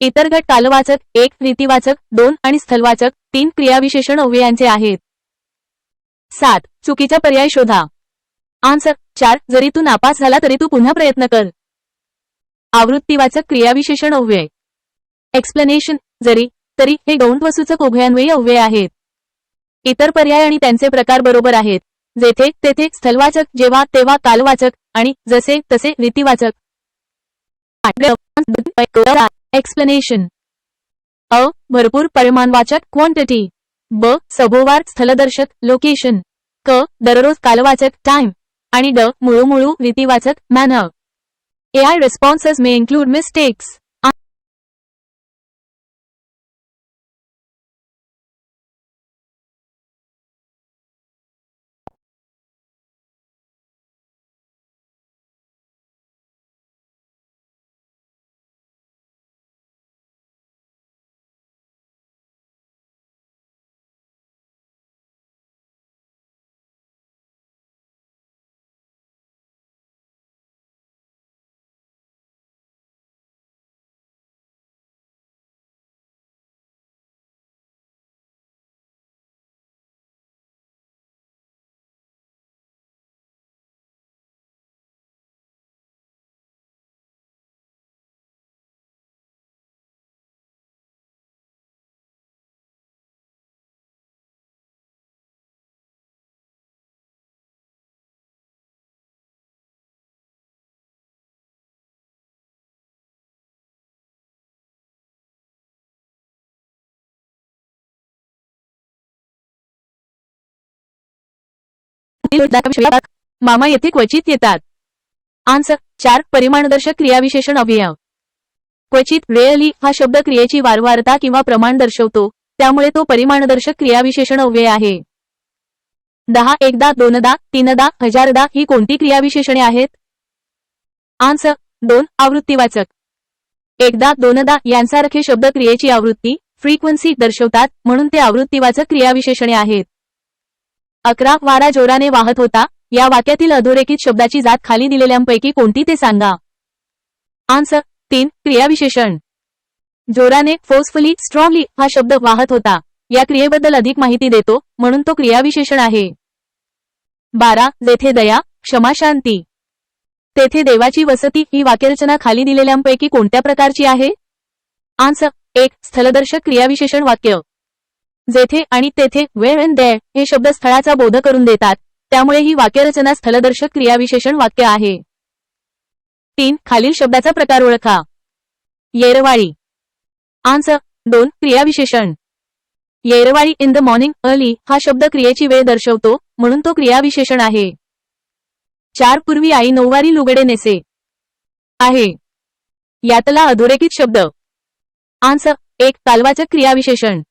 इतर गट कालवाचक, 1 रीतिवाचक, 2 आणि स्थलवाचक, 3 क्रियाविशेषण अव्ययांचे आहेत. 7. चुकीचा पर्याय शोधा. आन्सर. 4. जरी तू नापास झाला तरी तू पुन्हा प्रयत्न कर. आवृत्तीवाचक क्रियाविशेषण अव्यय. एक्सप्लेनेशन. जरी तरी हे गौणत्वसूचक उभयान्वयी अव्यय आहेत. इतर पर्याय आणि त्यांचे प्रकार बरोबर आहेत. जेथे, तेथे स्थलवाचक, जेव्हा, तेव्हा कालवाचक आणि जसे, तसे रीतिवाचक. एक्सप्लेनेशन. अ भरपूर परिमाणवाचक क्वांटिटी. ब सभोवार स्थलदर्शक लोकेशन. क दररोज कालवाचक टाइम. आणि ड मुळूमुळू रीतिवाचक manner. AI responses may include mistakes. मामा येथे क्वचित येतात. आन्सर 4 परिमाणदर्शक क्रियाविशेषण अवयव. क्वचित रेअरली हा शब्द क्रियेची वारंवारता किंवा प्रमाण दर्शवतो, त्यामुळे तो परिमाणदर्शक क्रियाविशेषण अव्यय आहे. 10 एकदा, दोनदा, तीनदा, हजारदा ही कोणती क्रियाविशेषणे आहेत? आन्सर 2 आवृत्तीवाचक. एकदा, दोनदा यांसारखे शब्द क्रियेची आवृत्ती फ्रीक्वेन्सी दर्शवतात, म्हणून ते आवृत्तीवाचक क्रियाविशेषणे आहेत. 11 वारा जोराने वाहत होता या वाक्यातील अधोरेखित शब्दाची जात खाली दिलेल्यांपैकी कोणती ते सांगा. आन्सर 3 क्रियाविशेषण. जोराने फोर्सफुली स्ट्रॉंगली हा शब्द वाहत होता या क्रियेबद्दल अधिक माहिती देतो, म्हणून तो क्रियाविशेषण आहे. 12 जेथे दया, क्षमा, शांती. तेथे देवाची वसती ही वाक्यरचना खाली दिलेल्यांपैकी कोणत्या प्रकारची आहे? आन्सर 1 स्थलदर्शक क्रियाविशेषण वाक्य. जेथे आणि तेथे वेअर अँड देअर हे शब्द स्थळाचा बोध करून देतात, त्यामुळे ही वाक्यरचना स्थलदर्शक क्रियाविशेषण वाक्य आहे. 3 खालील शब्दाचा प्रकार ओळखा. येरवाळी. आन्सर 2 क्रियाविशेषण. येरवाळी इन द मॉर्निंग अर्ली हा शब्द क्रियेची वेळ दर्शवतो, म्हणून तो क्रियाविशेषण आहे. 4 पूर्वी आई नऊवारी लुगडे नेसे आहे. यातला अधोरेखित शब्द. आन्सर 1 कालवाचक क्रियाविशेषण.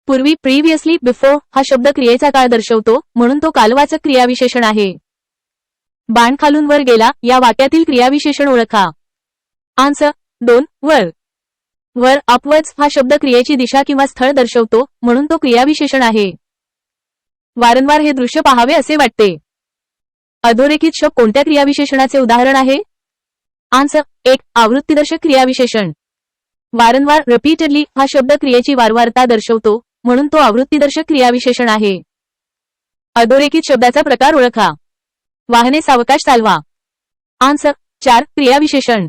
पूर्वी प्रिव्हियसली बिफोर हा शब्द क्रियेचा काळ दर्शवतो, म्हणून तो कालवाचक क्रियाविशेषण आहे. बाण खालून वर गेला या वाक्यातील क्रियाविशेषण ओळखा. आन्सर 2 वर. वर अपवर्ड्स हा शब्द क्रियेची दिशा किंवा स्थळ दर्शवतो, म्हणून तो क्रियाविशेषण आहे. वारंवार हे दृश्य पाहावे असे वाटते. अधोरेखित शब्द कोणत्या क्रियाविशेषणाचे उदाहरण आहे? आन्सर 1 आवृत्तीदर्शक क्रियाविशेषण. वारंवार रिपीटेडली हा शब्द क्रियेची वारंवारता दर्शवतो, म्हणून तो आवृत्तीदर्शक क्रियाविशेषण आहे. अधोरेखित शब्दाचा प्रकार ओळखा. वाहने सावकाश चालवा. आन्सर 4 क्रियाविशेषण.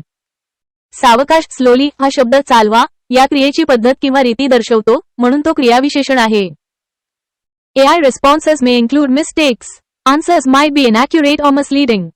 सावकाश स्लोली हा शब्द चालवा या क्रियेची पद्धत किंवा रीती दर्शवतो, म्हणून तो क्रियाविशेषण आहे. AI responses may include mistakes. Answers might be inaccurate or misleading.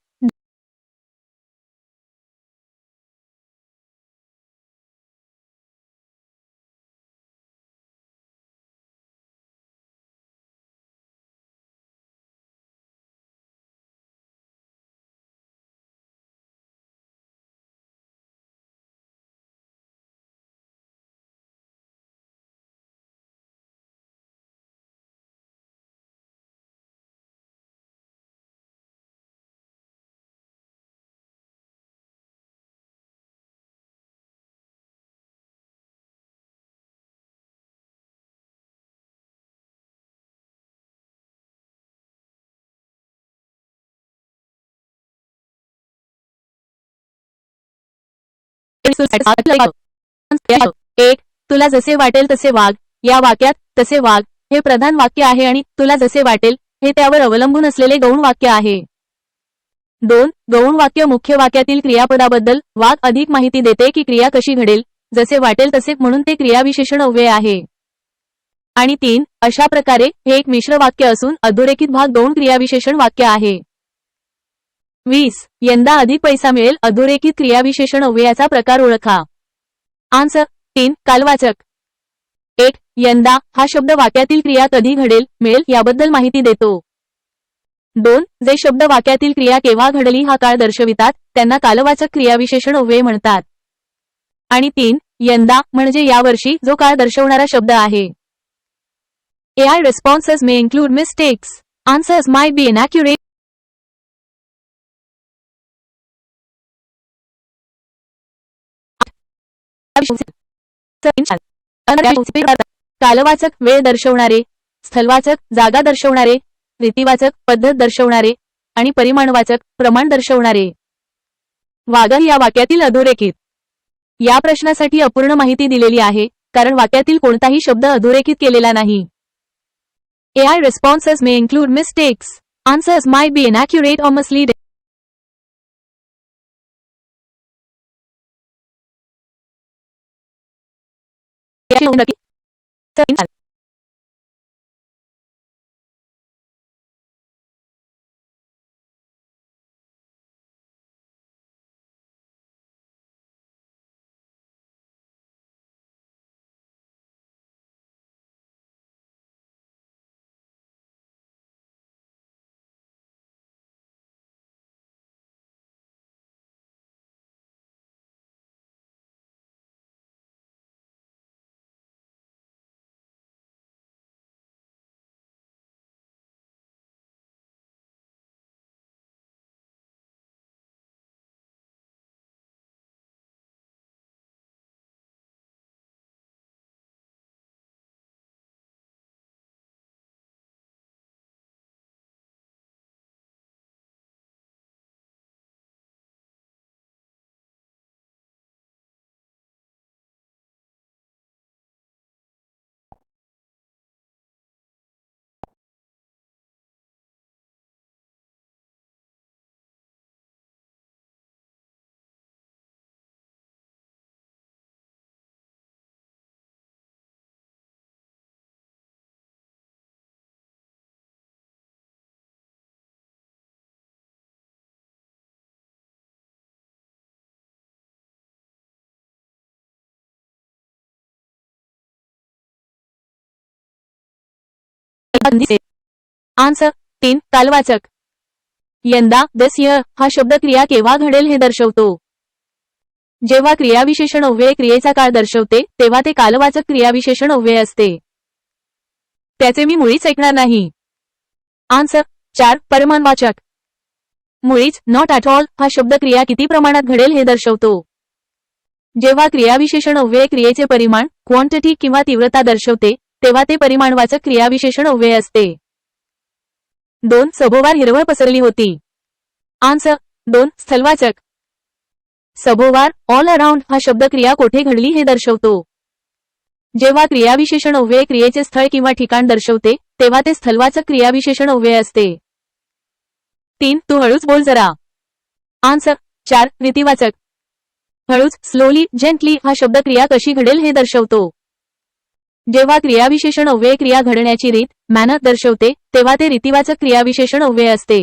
एक तुला जसे वाटेल तसे वाग या वाक्यात तसे वाग हे प्रधान वाक्य आहे आणि तुला जसे वाटेल हे त्यावर अवलंबून असलेले गौण वाक्य आहे. 2 गौण वाक्य मुख्य वाक्यातील क्रियापदाबद्दल वाग अधिक माहिती देते की क्रिया कशी घडेल, जसे वाटेल तसे, म्हणून ते क्रियाविशेषण अव्यय आहे. आणि 3 अशा प्रकारे हे एक मिश्र वाक्य असून अधोरेखित भाग गौण क्रियाविशेषण वाक्य आहे. 20 यंदा अधिक पैसा मिळेल अधोरेखित क्रियाविशेषण अव्ययाचा प्रकार ओळखा. आन्सर 3 कालवाचक. 1 यंदा हा शब्द वाक्यातील क्रिया कधी घडेल मिळेल याबद्दल माहिती देतो. 2 जे शब्द वाक्यातील क्रिया केव्हा घडली हा काळ दर्शवितात त्यांना कालवाचक क्रियाविशेषण अव्यय म्हणतात. आणि 3 यंदा म्हणजे यावर्षी जो काळ दर्शवणारा शब्द आहे. AI responses may include mistakes. Answers might be inaccurate. कालवाचक वेळ दर्शवणारे, स्थलवाचक जागा दर्शवणारे, रीतिवाचक पद्धत दर्शवणारे आणि परिमाणवाचक प्रमाण दर्शवणारे. वागण या वाक्यातील अधोरेखित. या प्रश्नासाठी अपूर्ण माहिती दिलेली आहे कारण वाक्यातील कोणताही शब्द अधोरेखित केलेला नाही. AI responses may include mistakes. Answers might be inaccurate or misleading. Answer 3 कालवाचक. यंदा दिस इयर हा शब्द क्रिया केव्हा घडेल हे दर्शवतो. जेव्हा क्रियाविशेषण अव्यय क्रियेचा काळ दर्शवते तेव्हा ते कालवाचक क्रियाविशेषण अव्यय असते. त्याचे मी मुळीच ऐकणार नाही. आन्सर 4 परिमाणवाचक. मुळीच नॉट ॲट ऑल हा शब्द क्रिया किती प्रमाणात घडेल हे दर्शवतो. जेव्हा क्रियाविशेषण अव्यय क्रियेचे परिमाण क्वांटिटी किंवा तीव्रता दर्शवते तेव्हा ते परिमाणवाचक क्रियाविशेषण अव्यय असते. 2 सभोवार हिरवळ पसरली होती. आन्सर 2 स्थलवाचक. सभोवार ऑल अराउंड हा शब्द क्रिया कोठे घडली हे दर्शवतो. जेव्हा क्रियाविशेषण अव्यय क्रियेचे स्थळ किंवा ठिकाण दर्शवते तेव्हा ते स्थलवाचक क्रियाविशेषण अव्यय असते. 3 तू हळूच बोल जरा. आन्सर 4 रीतिवाचक. हळूच स्लोली जेंटली हा शब्द क्रिया कशी घडेल हे दर्शवतो. जेव्हा क्रियाविशेषण अव्यय क्रिया घडण्याची रीत मॅनर दर्शवते तेव्हा ते रीतिवाचक क्रियाविशेषण अव्यय असते.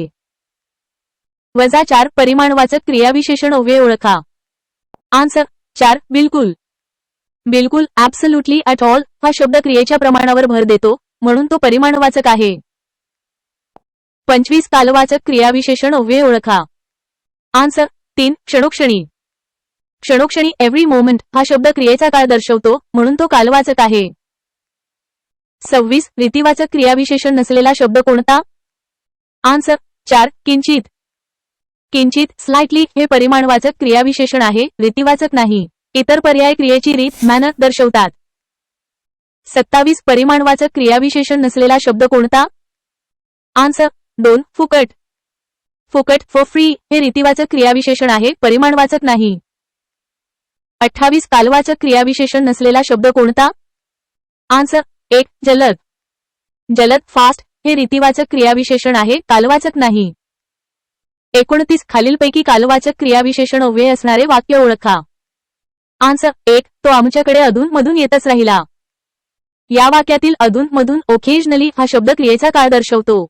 -4 परिमाणवाचक क्रियाविशेषण अव्यय ओळखा. आन्सर 4 बिलकुल. बिलकुल ॲब्सोल्युटली ॲट ऑल हा शब्द क्रियेच्या प्रमाणावर भर देतो म्हणून तो परिमाणवाचक आहे. 25 कालवाचक क्रियाविशेषण अव्यय ओळखा. आन्सर 3 क्षणोक्षणी. क्षणोक्षणी एव्हरी मोमेंट हा शब्द क्रियेचा काळ दर्शवतो म्हणून तो कालवाचक आहे. 26 रीतिवाचक क्रियाविशेषण नसलेला शब्द कोणता? आन्सर 4 किंचित. किंचित स्लाइटली हे परिमाणवाचक क्रियाविशेषण आहे, रीतिवाचक नाही. इतर पर्याय क्रियेची रीत मॅनर दर्शवतात. 27 परिमाणवाचक क्रियाविशेषण नसलेला शब्द कोणता? आन्सर 2 फुकट. फुकट फॉर फ्री हे रीतिवाचक क्रियाविशेषण आहे, परिमाणवाचक नाही. 28 कालवाचक क्रियाविशेषण नसलेला शब्द कोणता? आन्सर 1 जलद. जलद फास्ट हे रीतिवाचक क्रियाविशेषण आहे, कालवाचक नाही. 29 खालीलपैकी कालवाचक क्रियाविशेषण अव्यय असणारे वाक्य ओळखा. आन्सर 1 तो आमच्याकडे अधूनमधून येतच राहिला. या वाक्यातील अधूनमधून ओकेजनली हा शब्द क्रियेचा काळ दर्शवतो.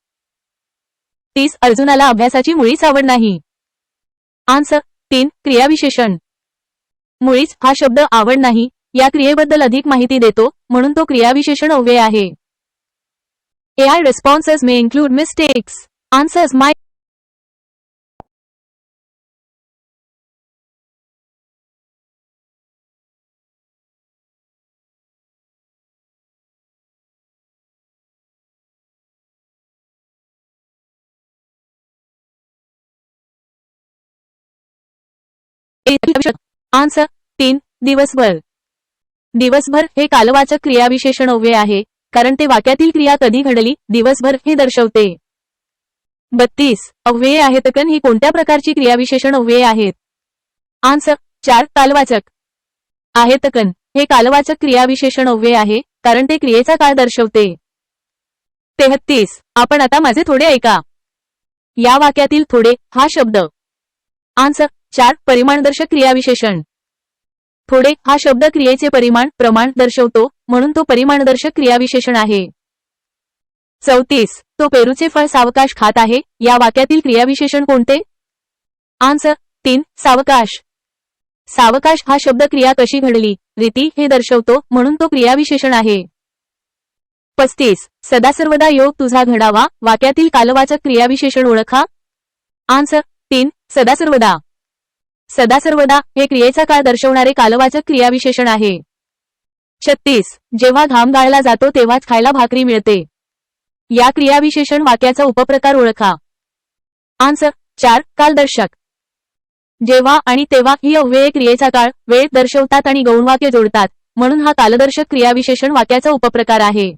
30 अर्जुनाला अभ्यासाची मुळीच आवड नाही. आन्सर 3 क्रियाविशेषण. मुळीच हा शब्द आवड नाही या क्रियेबद्दल अधिक माहिती देतो म्हणून तो क्रियाविशेषण अव्यय आहे. AI responses may include mistakes. Answers might answer 3 दिवसभर. दिवसभर हे कालवाचक क्रियाविशेषण अव्यय आहे कारण ते वाक्यातील क्रिया कधी घडली दिवसभर हे दर्शवते. 32 अव्यये आहेत कन ही कोणत्या प्रकारची क्रियाविशेषण अव्यये आहेत? आन्सर 4 कालवाचक. आहेत कन हे कालवाचक क्रियाविशेषण अव्यय आहे कारण ते क्रियेचा काळ दर्शवते. 33 आपण आता माझे थोडे ऐका. या वाक्यातील थोडे हा शब्द. आन्सर 4 परिमाणदर्शक क्रियाविशेषण. थोडे हा शब्द क्रियेचे परिमाण प्रमाण दर्शवतो म्हणून तो परिमाणदर्शक क्रियाविशेषण आहे. 34 तो पेरूचे फळ सावकाश खात आहे या वाक्यातील क्रियाविशेषण कोणते? आन्सर 3 सावकाश. सावकाश हा शब्द क्रिया कशी घडली रीती हे दर्शवतो म्हणून तो क्रियाविशेषण आहे. 35 सदासर्वदा योग तुझा घडावा वाक्यातील कालवाचक क्रियाविशेषण ओळखा. आन्सर 3 सदासर्वदा. सदासर्वदा हे क्रियेचा काळ दर्शवणारे कालवाचक क्रियाविशेषण आहे. 36 जेव्हा घाम गाळला जातो तेव्हाच खायला भाकरी मिळते. या क्रियाविशेषण वाक्याचा उपप्रकार ओळखा. आन्सर 4 कालदर्शक. जेव्हा आणि तेव्हा ही अव्यये क्रियेचा काळ वेळ दर्शवतात आणि गौणवाक्य जोडतात म्हणून हा कालदर्शक क्रियाविशेषण वाक्याचा उपप्रकार आहे.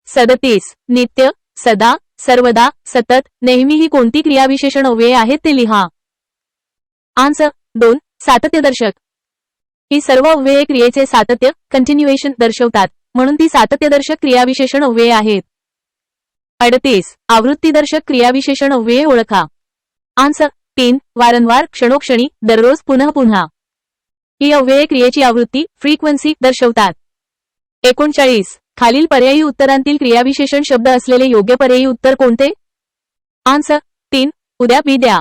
37 नित्य सदा सर्वदा सतत नेहमी ही कोणती क्रियाविशेषण अव्यये आहेत ते लिहा. आन्सर 2 सातत्यदर्शक. ही सर्व अव्यये क्रियेचे सातत्य कंटिन्युएशन दर्शवतात म्हणून ती सातत्यदर्शक क्रियाविशेषण अव्यये आहेत. 38 आवृत्तीदर्शक क्रियाविशेषण अव्यये ओळखा. आन्सर 3 वारंवार क्षणोक्षणी दररोज पुन्हा पुन्हा. ही अव्यये क्रियेची आवृत्ती फ्रिक्वेन्सी दर्शवतात. 39 खालील पर्यायी उत्तरांतील क्रियाविशेषण शब्द असलेले योग्य पर्यायी उत्तर कोणते? आन्सर 3 उद्या विद्या.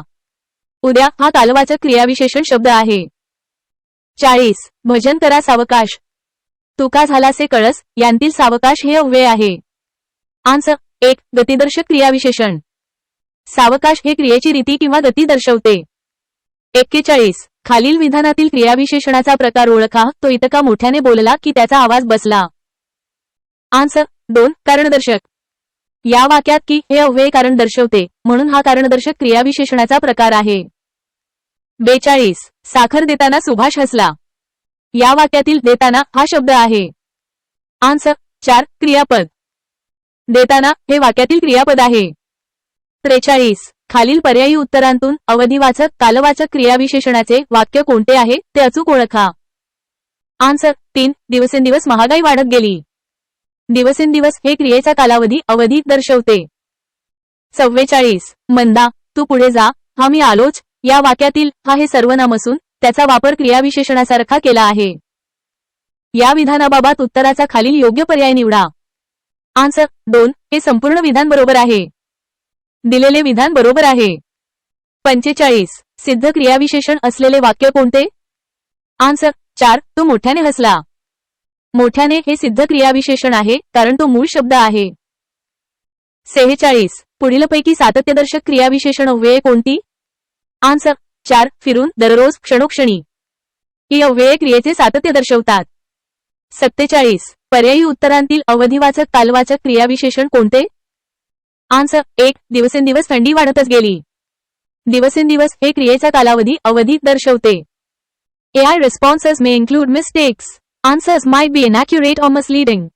उद्या हा कालवाचक क्रियाविशेषण शब्द आहे. 40 भजन करा सावकाश. तुका झालासे कळस यांतील सावकाश हे अव्यय आहे. आन्सर 1. गतिदर्शक क्रियाविशेषण. सावकाश हे क्रियेची रीती किंवा गती दर्शवते. 41. खालील विधानातील क्रियाविशेषणाचा प्रकार ओळखा. तो इतका मोठ्याने बोलला की त्याचा आवाज बसला. आन्सर 2. कारणदर्शक. या वाक्यात की हे अव्यय कारण दर्शवते, म्हणून हा कारणदर्शक क्रियाविशेषणाचा प्रकार आहे. 42. साखर देताना सुभाष हसला. या वाक्यातील देताना हा शब्द आहे. आन्सर 4. क्रियापद. देताना हे वाक्यातील क्रियापद आहे. 43. खालील पर्यायी उत्तरांतून अवधिवाचक कालवाचक क्रियाविशेषणाचे वाक्य कोणते आहे ते अचूक ओळखा. आन्सर 3. दिवसेंदिवस महागाई वाढत गेली. दिवसेंदिवस हे क्रियेचा कालावधी अवधी दर्शवते. 44. मंदा तू पुढे जा, हा मी आलोच. या वाक्यातील हा हे सर्वनाम असून त्याचा वापर क्रियाविशेषणासारखा केला आहे. या विधानाबाबत उत्तराचा खालील योग्य पर्याय निवडा. आन्सर 2. हे संपूर्ण विधान बरोबर आहे. दिलेले विधान बरोबर आहे. 45. सिद्ध क्रियाविशेषण असलेले वाक्य कोणते? आन्सर 4. तो मोठ्याने हसला. मोठ्याने हे सिद्ध क्रियाविशेषण आहे कारण तो मूळ शब्द आहे. 46. पुढीलपैकी सातत्यदर्शक क्रियाविशेषण अव्यये कोणती? आन्सर 4. फिरून, दररोज, क्षणोक्षणी. ही अव्यये क्रियेचे सातत्य दर्शवतात. 47. पर्यायी उत्तरांतील अवधिवाचक कालवाचक क्रियाविशेषण कोणते? आन्सर 1. दिवसेंदिवस थंडी वाढतच गेली. दिवसेंदिवस हे क्रियेचा कालावधी अवधी दर्शवते. AI responses may include mistakes. Answers might be inaccurate or misleading.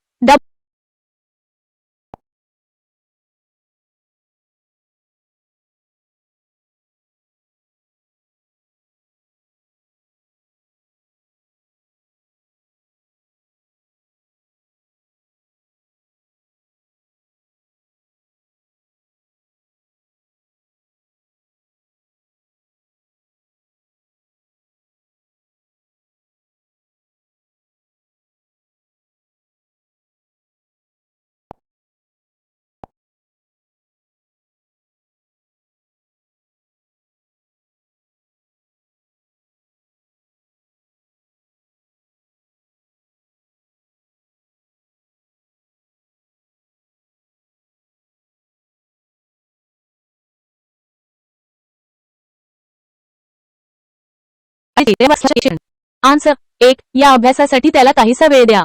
Answer 1. या अभ्यासासाठी त्याला काहीसा वेळ द्या.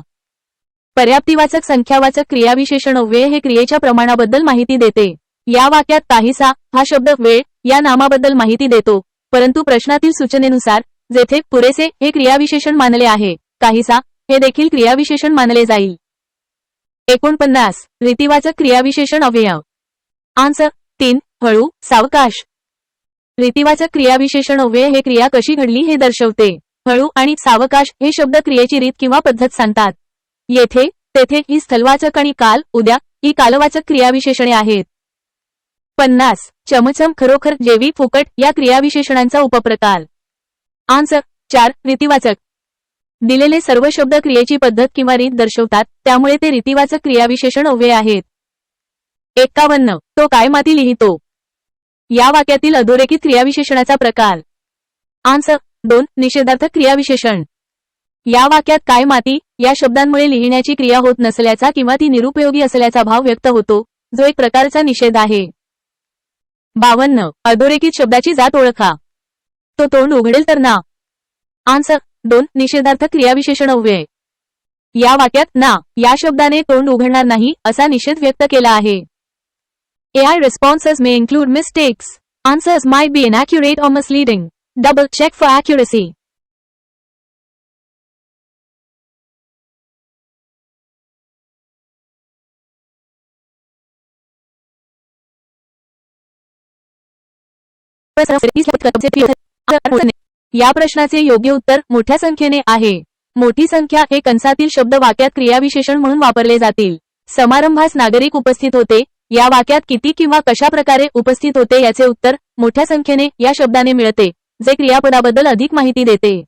पर्याप्तीवाचक संख्यावाचक क्रियाविशेषण अव्यय हे क्रियेच्या प्रमाणाबद्दल माहिती देते. या वाक्यात काहीसा हा शब्द वेळ या नामाबद्दल माहिती देतो, परंतु प्रश्नातील सूचनेनुसार जेथे पुरेसे हे क्रियाविशेषण मानले आहे, काहीसा हे देखील क्रियाविशेषण मानले जाईल. 49. रीतिवाचक क्रियाविशेषण अव्यय. आन्सर 3. हळू, सावकाश. रीतिवाचक क्रियाविशेषण अव्यय हे क्रिया कशी घडली हे दर्शवते. हळू आणि सावकाश हे शब्द क्रियेची रीत किंवा पद्धत सांगतात. येथे, तेथे ही स्थलवाचक आणि काल, उद्या ही कालवाचक क्रियाविशेषणे आहेत. 50. चमचम, खरोखर, जेवी, फुकट या क्रियाविशेषणांचा उपप्रकार. आन्सर 4. रीतिवाचक. दिलेले सर्व शब्द क्रियेची पद्धत किंवा रीत दर्शवतात, त्यामुळे ते रीतिवाचक क्रियाविशेषण अव्यय आहेत. 51. तो काय माती लिहितो. या वाक्यातील अधोरेखित क्रियाविशेषणाचा प्रकार. आन्सर 2. निषेधार्थक क्रियाविशेषण. या वाक्यात काय माती या शब्दांमुळे लिहिण्याची क्रिया होत नसल्याचा किंवा ती निरुपयोगी असल्याचा भाव व्यक्त होतो, जो एक प्रकारचा निषेध आहे. 52. अधोरेखित शब्दाची जात ओळखा. तो तोंड उघडेल तर ना. आन्सर 2. निषेधार्थक क्रियाविशेषण अव्यय. या वाक्यात ना या शब्दाने तोंड उघडणार नाही असा निषेध व्यक्त केला आहे. AI responses may include mistakes. Answers might be inaccurate or misleading. Double check for accuracy. या प्रश्नाचे योग्य उत्तर मोठ्या संख्येने आहे. मोठी संख्या हे कंसातील शब्द वाक्यात क्रियाविशेषण म्हणून वापरले जातील. समारंभास नागरिक उपस्थित होते. या वाक्यात किती किंवा कशा प्रकारे उपस्थित होते याचे उत्तर मोठ्या संख्येने या शब्दाने मिळते, जे क्रियापदाबद्दल अधिक माहिती देते.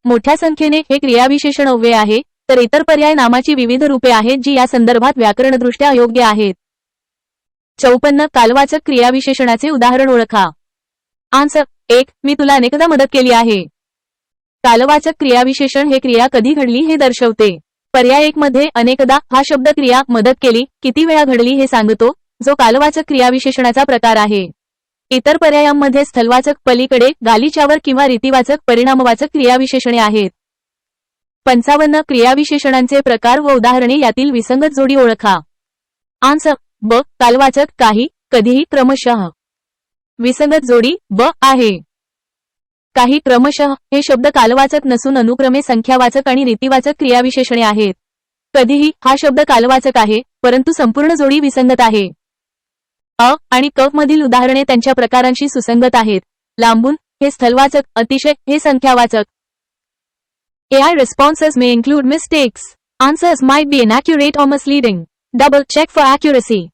मोठ्या संख्येने हे क्रियाविशेषण अव्यय आहे, तर इतर पर्याय नामाची विविध रूपे आहेत जी या संदर्भात व्याकरणदृष्ट्या अयोग्य आहेत. 54. कालवाचक क्रियाविशेषणाचे उदाहरण ओळखा. आन्सर 1. मी तुला अनेकदा मदत केली आहे. कालवाचक क्रियाविशेषण हे क्रिया कधी घडली हे दर्शवते. पर्याय 1 मध्ये अनेकदा हा शब्द क्रिया मदत केली किती वेळा घडली हे सांगतो, जो कालवाचक क्रियाविशेषणाचा प्रकार आहे. इतर पर्यायांमध्ये स्थलवाचक, पलीकडे, गालिच्यावर किंवा रीतिवाचक, परिणामवाचक क्रियाविशेषणे आहेत. 55 क्रियाविशेषणांचे प्रकार व उदाहरणे यातील विसंगत जोडी ओळखा. आन्सर ब. कालवाचक काही, कधीही, क्रमशः. विसंगत जोडी ब आहे. काही, क्रमशः हे शब्द कालवाचक नसून अनुक्रमे संख्यावाचक आणि रीतिवाचक क्रियाविशेषणे आहेत. कधीही हा शब्द कालवाचक आहे, परंतु संपूर्ण जोडी विसंगत आहे. अ आणि क मधील उदाहरणे त्यांच्या प्रकारांशी सुसंगत आहेत. लांबून हे स्थलवाचक, अतिशय हे संख्यावाचक. AI responses may include mistakes. Answers might be inaccurate or misleading. Double check for accuracy.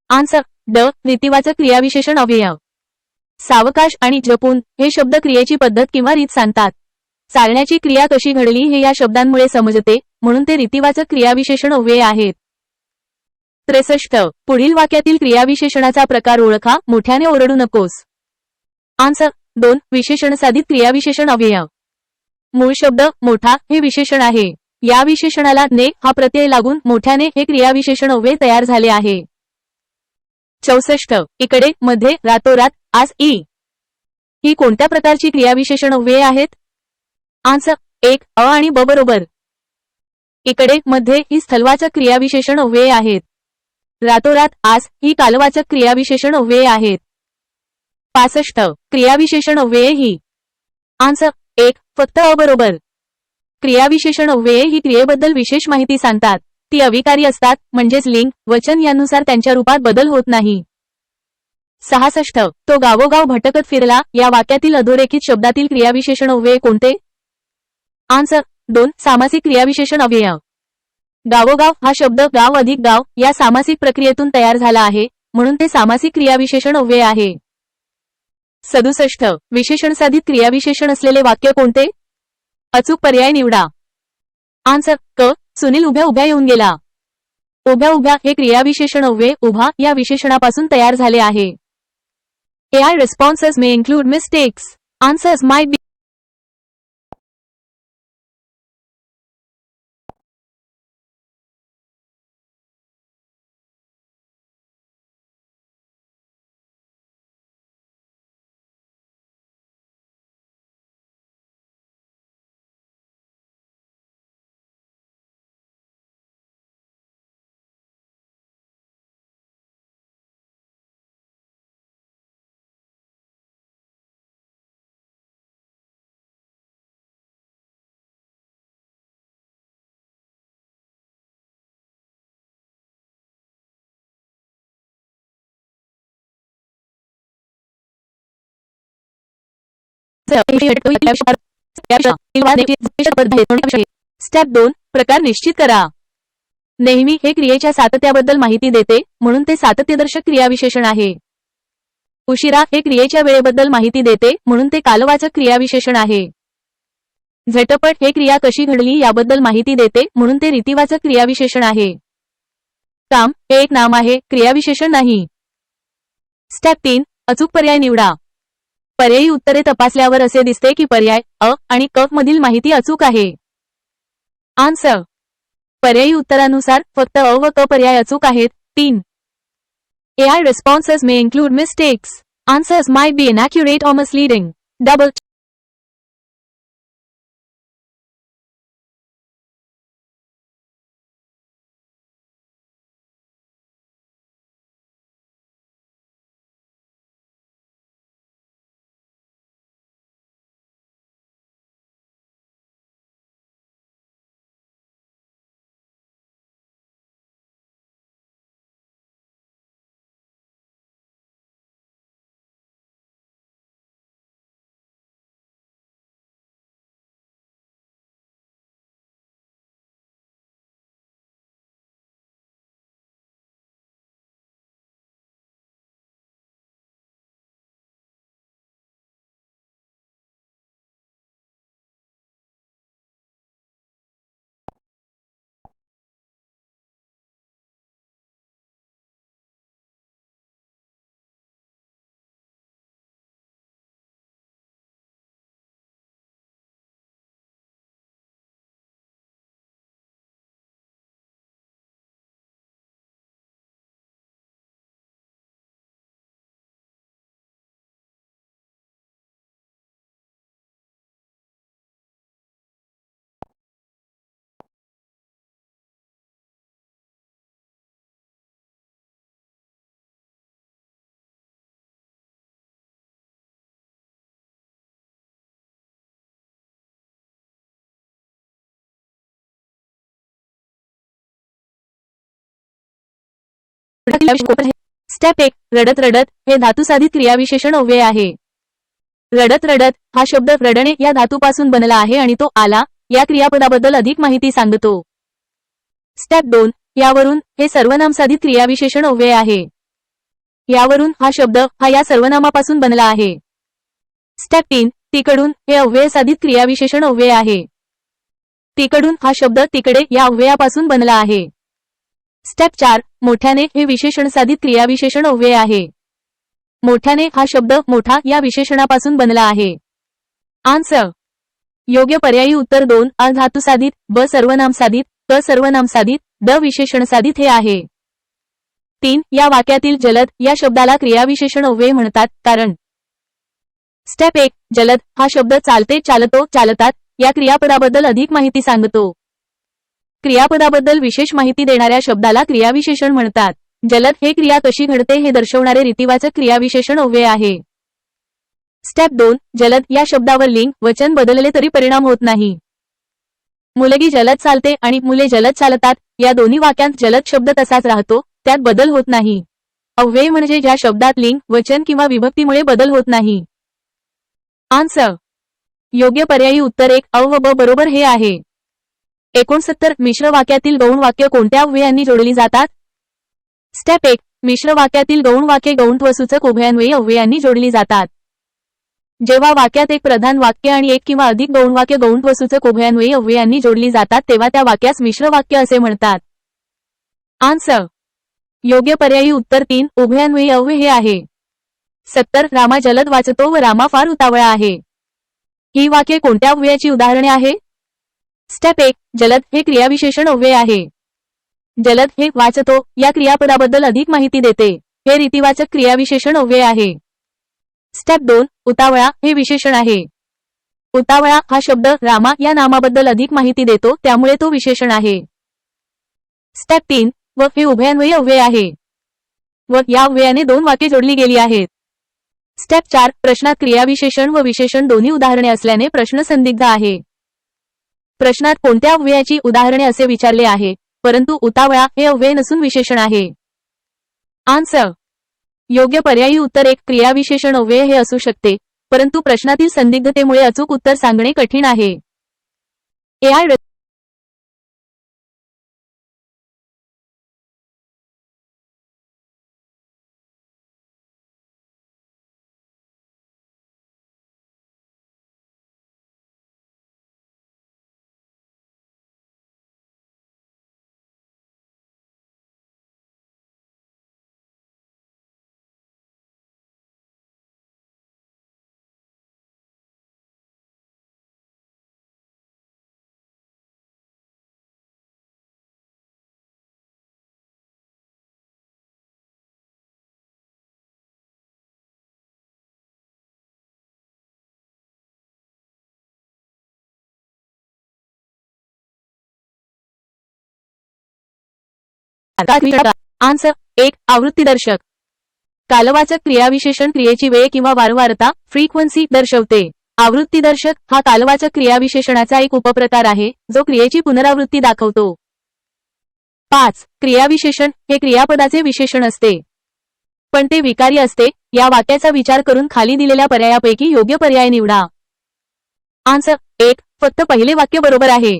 Answer ड. रीतिवाचक क्रियाविशेषण अव्यय. सावकाश आणि जपून हे शब्द क्रियेची पद्धत किंवा रीत सांगतात. चालण्याची क्रिया कशी घडली हे या शब्दांमुळे समजते, म्हणून ते रीतिवाचक क्रियाविशेषण अव्यय आहेत. 63 पुढील वाक्यातील क्रियाविशेषणाचा प्रकार ओळखा, मोठ्याने ओरडू नकोस. आन्सर 2. विशेषणसाधित क्रियाविशेषण अव्यय. मूळ शब्द मोठा हे विशेषण आहे. या विशेषणाला ने हा प्रत्यय लागून मोठ्याने हे क्रियाविशेषण अव्यय तयार झाले आहे. 64 इकडे, मध्ये, रातोरात, आज, ई. ही कोणत्या प्रकारची क्रियाविशेषण अव्यये आहेत? आन्सर 1. अ आणि ब बरोबर. इकडे, मध्ये ही स्थलवाचक क्रियाविशेषण अव्यये आहेत. रातोरात, आज ही कालवाचक क्रियाविशेषण अव्यये आहेत. 65 क्रियाविशेषण अव्यये ही. आन्सर 1. फक्त अ बरोबर. क्रियाविशेषण अव्यये ही क्रियेबद्दल विशेष माहिती सांगतात. ती अविकारी असतात, म्हणजेच लिंग, वचन यानुसार त्यांच्या रूपात बदल होत नाही. 66 तो गावोगाव भटकत फिरला या वाक्यातील अधोरेखित शब्दातील क्रियाविशेषण अव्यय कोणते? आन्सर 2. सामासिक क्रियाविशेषण अव्यय. गावोगाव हा शब्द गाव अधिक गाव या सामासिक प्रक्रियेतून तयार झाला आहे, म्हणून ते सामासिक क्रियाविशेषण अव्यय आहे. 67 विशेषणसाधित क्रियाविशेषण असलेले वाक्य कोणते? अचूक पर्याय निवडा. आन्सर क. सुनील उभ्या उभ्या येऊन गेला. उभ्या उभ्या हे क्रियाविशेषण अव्यय उभा या विशेषणापासून तयार झाले आहे. AI responses may include mistakes. Answers might be step 2 प्रकार निश्चित करा. नेहमी हे क्रियेच्या सातत्याबद्दल माहिती देते, म्हणून ते सातत्यदर्शक क्रियाविशेषण आहे. उशिरा हे क्रियेच्या वेळेबद्दल माहिती देते, म्हणून ते कालवाचक क्रियाविशेषण आहे. झटपट हे क्रिया कशी घडली याबद्दल माहिती देते, म्हणून ते रीतिवाचक क्रियाविशेषण आहे. काम हे एक नाम आहे, क्रियाविशेषण नाही. स्टेप 3 अचूक पर्याय निवडा. पर्यायी उत्तरे तपासल्यावर असे दिसते की पर्याय अ आणि क मधील माहिती अचूक आहे. आन्सर पर्यायी उत्तरानुसार फक्त अ व क पर्याय अचूक आहेत. 3 AI responses may include mistakes. Answers might be inaccurate or misleading. Double step 1 रडत रडत हे धातुसाधित क्रियाविशेषण अव्यय आहे. रडत रडत हा शब्द रडणे या धातूपासून बनला आहे आणि तो आला या क्रियापदाबद्दल अधिक माहिती सांगतो. स्टेप 2 यावरून हे सर्वनामसाधित क्रियाविशेषण अव्यय आहे. यावरून हा शब्द हा या सर्वनामापासून बनला आहे. स्टेप 3 तिकडून हे अव्ययसाधित क्रियाविशेषण अव्यय आहे. तिकडून हा शब्द तिकडे या अव्ययापासून बनला आहे. स्टेप 4 मोठ्याने हे विशेषणसाधित क्रियाविशेषण अव्यय आहे. मोठ्याने हा शब्द मोठा या विशेषणापासून बनला आहे. आन्सर योग्य पर्यायी उत्तर 2 अ धातुसाधित, ब सर्वनामसाधित, क सर्वनामसाधित, ड विशेषणसाधित हे आहे. 3 या वाक्यातील जलद या शब्दाला क्रियाविशेषण अव्यय म्हणतात कारण स्टेप 1 जलद हा शब्द चालते, चालतो, चालतात या क्रियापदाबद्दल अधिक माहिती सांगतो. क्रियापदाबद्दल विशेष माहिती देणाऱ्या शब्दाला क्रियाविशेषण म्हणतात. जलद हे क्रिया कशी घडते हे दर्शवणारे रीतिवाचक क्रियाविशेषण अव्यय आहे. स्टेप 2 जलद या शब्दावर लिंग वचन बदलले तरी परिणाम होत नाही. मुलगी जलद चालते आणि मुले जलद चालतात या दोन्ही वाक्यांत जलद शब्द तसाच राहतो, त्यात बदल होत नाही. अव्यय म्हणजे ज्या शब्दात लिंग वचन किंवा विभक्तीमुळे बदल होत नाही. आन्सर योग्य पर्यायी उत्तर 1 अ व ब बरोबर हे आहे. 69 मिश्र वाक्यातील गौण वाक्य कोणत्या अव्ययांनी जोडली जातात? स्टेप 1 मिश्र वाक्यातील गौण वाक्ये गौण व सूचक उभयान्वयी अव्ययांनी जोडली जातात. जेव्हा वाक्यात एक प्रधान वाक्य आणि एक किंवा अधिक गौण वाक्य गौण व सूचक उभयान्वयी अव्ययांनी जोडली जातात तेव्हा त्या वाक्यास मिश्र वाक्य असे म्हणतात. आन्सर योग्य पर्यायी उत्तर 3 उभयान्वयी अव्यय हे आहे. 70 रामा जलद वाचतो व रामा फार उतावळा आहे. ही वाक्ये कोणत्या अव्ययाची उदाहरणे आहे? स्टेप 1 जलद हे क्रियाविशेषण अव्यय आहे. जलद हे वाचतो या क्रियापदाबद्दल अधिक माहिती देते. हे रीतिवाचक क्रियाविशेषण अव्यय आहे. स्टेप 2 उतावळा हे विशेषण आहे. उतावळा हा शब्द रामा या नामाबद्दल अधिक माहिती देतो त्यामुळे तो विशेषण आहे. स्टेप 3 व हे उभयान्वयी अव्यय आहे. व या अव्ययाने 2 वाक्ये जोडली गेली आहेत. स्टेप 4 प्रश्नात क्रियाविशेषण व विशेषण दोन्ही उदाहरणे असल्याने प्रश्न संदिग्ध आहे. प्रश्नात कोणत्या अव्ययाची उदाहरणे असे विचारले आहे, परंतु उतावळा हे अव्यय नसून विशेषण आहे. आन्सर योग्य पर्यायी उत्तर 1 क्रियाविशेषण अव्यय हे असू शकते, परंतु प्रश्नातील संदिग्धतेमुळे अचूक उत्तर सांगणे कठीण आहे. AI answer 1 आवृत्तीदर्शक. कालवाचक क्रियाविशेषण क्रियेची वेळ किंवा वारंवारता फ्रीक्वेन्सी दर्शवते. आवृत्तीदर्शक हा कालवाचक क्रियाविशेषणाचा एक उपप्रकार आहे जो क्रियेची पुनरावृत्ती दाखवतो. 5 क्रियाविशेषण हे क्रियापदाचे विशेषण असते, पण ते विकारी असते. या वाक्याचा विचार करून खाली दिलेल्या पर्यायापैकी योग्य पर्याय निवडा. आन्सर 1 फक्त पहिले वाक्य बरोबर आहे.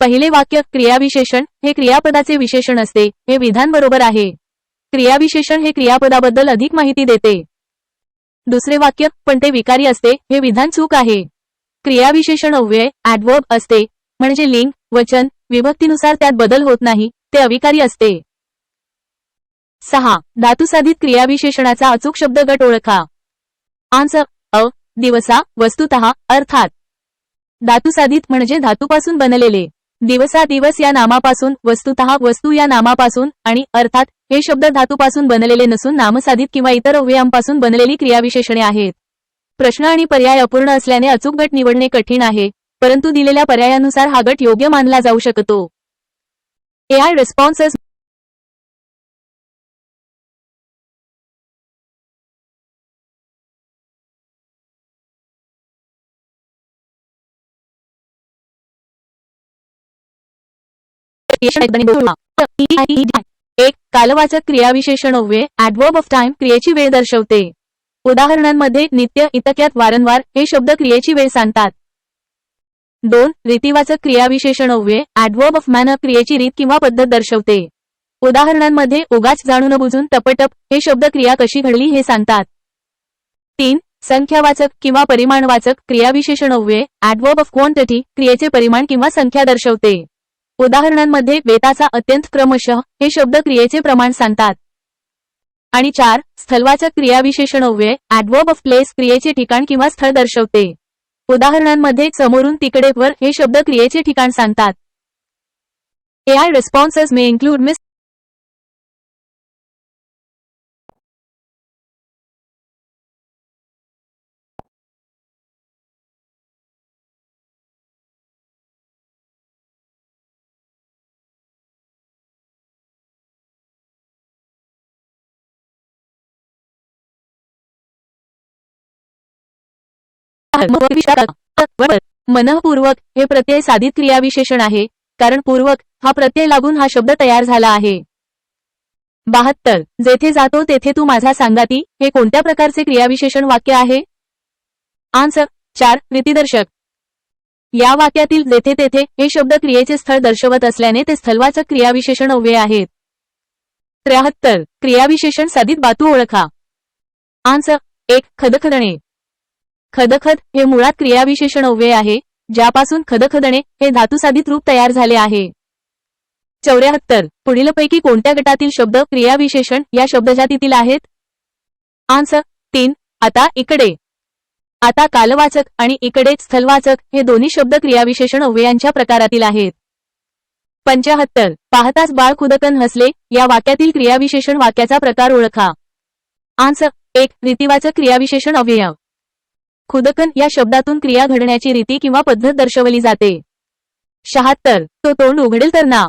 पहिले वाक्य क्रियाविशेषण हे क्रियापदाचे विशेषण असते हे विधान बरोबर आहे. क्रियाविशेषण हे क्रियापदाबद्दल अधिक माहिती देते. दुसरे वाक्य पण ते विकारी असते हे विधान चूक आहे. क्रियाविशेषण अव्यय ॲडव्हर्ब असते म्हणजे लिंग वचन विभक्तीनुसार त्यात बदल होत नाही, ते अविकारी असते. 6 धातुसाधित क्रियाविशेषणाचा अचूक शब्द गट ओळखा. आन्सर अ दिवसा वस्तुतः अर्थात. धातुसाधित म्हणजे धातूपासून बनलेले. दिवसा दिवस या नामापासून, वस्तुतः वस्तू या नामापासून आणि अर्थात हे शब्द धातूपासून बनलेले नसून नामसाधित किंवा इतर अव्ययांपासून बनलेली क्रियाविशेषणे आहेत. प्रश्न आणि पर्याय अपूर्ण असल्याने अचूक गट निवडणे कठीण आहे, परंतु दिलेल्या पर्यायानुसार हा गट योग्य मानला जाऊ शकतो. AI रिस्पॉन्सेस एक कालवाचक क्रियाविशेषण अव्यय ऍडवर्ब ऑफ टाइम क्रियेची वेळ दर्शवते. उदाहरणांमध्ये नित्य, इतक्यात, वारंवार हे शब्द क्रियेची वेळ सांगतात. 2 रीतिवाचक क्रियाविशेषण अव्यय ऍडवर्ब ऑफ मॅनर क्रियेची रीत किंवा पद्धत दर्शवते. उदाहरणांमध्ये उगाच, जाणून बुजून, टपटप हे शब्द क्रिया कशी घडली हे सांगतात. 3 संख्यावाचक किंवा परिमाणवाचक क्रियाविशेषण अव्यय ऍडवर्ब ऑफ क्वांटिटी क्रियेचे परिमाण किंवा संख्या दर्शवते. उदाहरणांमध्ये बेताचा, अत्यंत, क्रमशः हे शब्द क्रियेचे प्रमाण सांगतात. आणि 4 स्थलवाचक क्रियाविशेषण अव्यय ऍडवर्ब ऑफ प्लेस क्रियेचे ठिकाण किंवा स्थळ दर्शवते. उदाहरणांमध्ये समोरून, तिकडे, वर हे शब्द क्रियेचे ठिकाण सांगतात. AI responses may include miss मनःपूर्वक हे प्रत्यय साधित क्रियाविशेषण आहे, कारण पूर्वक हा प्रत्यय लागून हा शब्द तयार झाला आहे. 72 जेथे जातो तेथे तू माझा सांगाती हे कोणत्या प्रकारचे क्रियाविशेषण वाक्य आहे? आन्सर 4 रीतिदर्शक. या वाक्यातील जेथे तेथे हे शब्द क्रियेचे स्थळ दर्शवत असल्याने ते स्थलवाचक क्रियाविशेषण अव्यय आहेत. 73 क्रियाविशेषण साधित बातू ओळखा. आन्सर 1 खदखदणे. खदखद हे मुळात क्रियाविशेषण अव्यय आहे, ज्यापासून खदखदणे हे धातुसाधित रूप तयार झाले आहे. 74 पुढीलपैकी कोणत्या गटातील शब्द क्रियाविशेषण या शब्दजातीतील आहेत? आन्सर 3 आता, इकडे. आता कालवाचक आणि इकडे स्थलवाचक हे दोन्ही शब्द क्रियाविशेषण अव्ययांच्या प्रकारातील आहेत. 75 पाहताच बाळ खुदकन हसले या वाक्यातील क्रियाविशेषण वाक्याचा प्रकार ओळखा. आन्सर 1 रीतिवाचक क्रियाविशेषण अव्यय. खुदकन या शब्दातून क्रिया घडण्याची रीती किंवा पद्धत दर्शवली जाते. 76 तो तोंड उघडेल तर ना.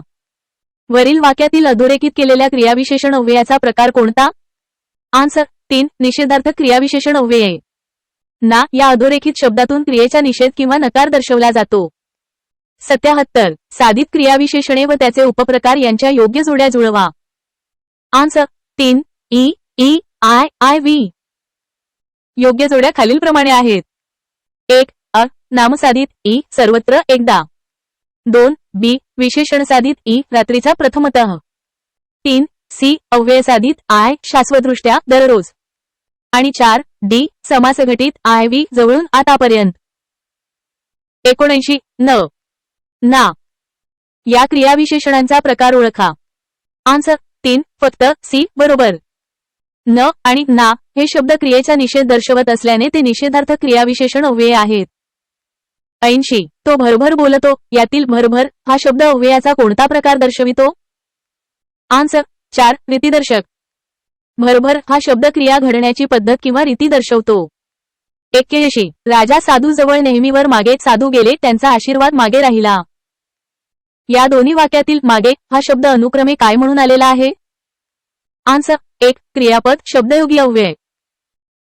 वरील वाक्यातील अधोरेखित केलेल्या क्रियाविशेषण अव्ययाचा प्रकार कोणता? आन्सर 3 निषेधार्थक क्रियाविशेषण अव्यय. ना या अधोरेखित शब्दातून क्रियेचा निषेध किंवा नकार दर्शवला जातो. 77 साधित क्रियाविशेषणे व त्याचे उपप्रकार यांच्या योग्य जोड्या जुळवा. Answer 3 E, E, I, I, V. योग्य जोड्या खालीलप्रमाणे आहेत. 1 अ नामसाधित ई सर्वत्र एकदा. 2 बी विशेषण साधित ई रात्रीचा प्रथमतः. 3 सी अव्यय साधित आय शाश्वतदृष्ट्या दररोज. आणि 4 डी समासघटित आय व्ही जवळून आतापर्यंत. 79 न ना या क्रियाविशेषणांचा प्रकार ओळखा. आन्सर 3 फक्त सी बरोबर. न आणि ना हे शब्द क्रियेचा निषेध दर्शवत असल्याने ते निषेधार्थक क्रियाविशेषण अव्यय आहेत. 80 तो भरभर बोलतो यातील भरभर हा शब्द अव्ययाचा कोणता प्रकार दर्शवितो? आन्सर 4 रीतिदर्शक. भरभर हा शब्द क्रिया घडण्याची पद्धत किंवा रीती दर्शवतो. 81 राजा साधू जवळ नेहमीवर मागे साधू गेले त्यांचा आशीर्वाद मागे राहिला. या दोन्ही वाक्यातील मागे हा शब्द अनुक्रमे काय म्हणून आलेला आहे? आन्सर 1 क्रियापद शब्दयोगी अव्यय.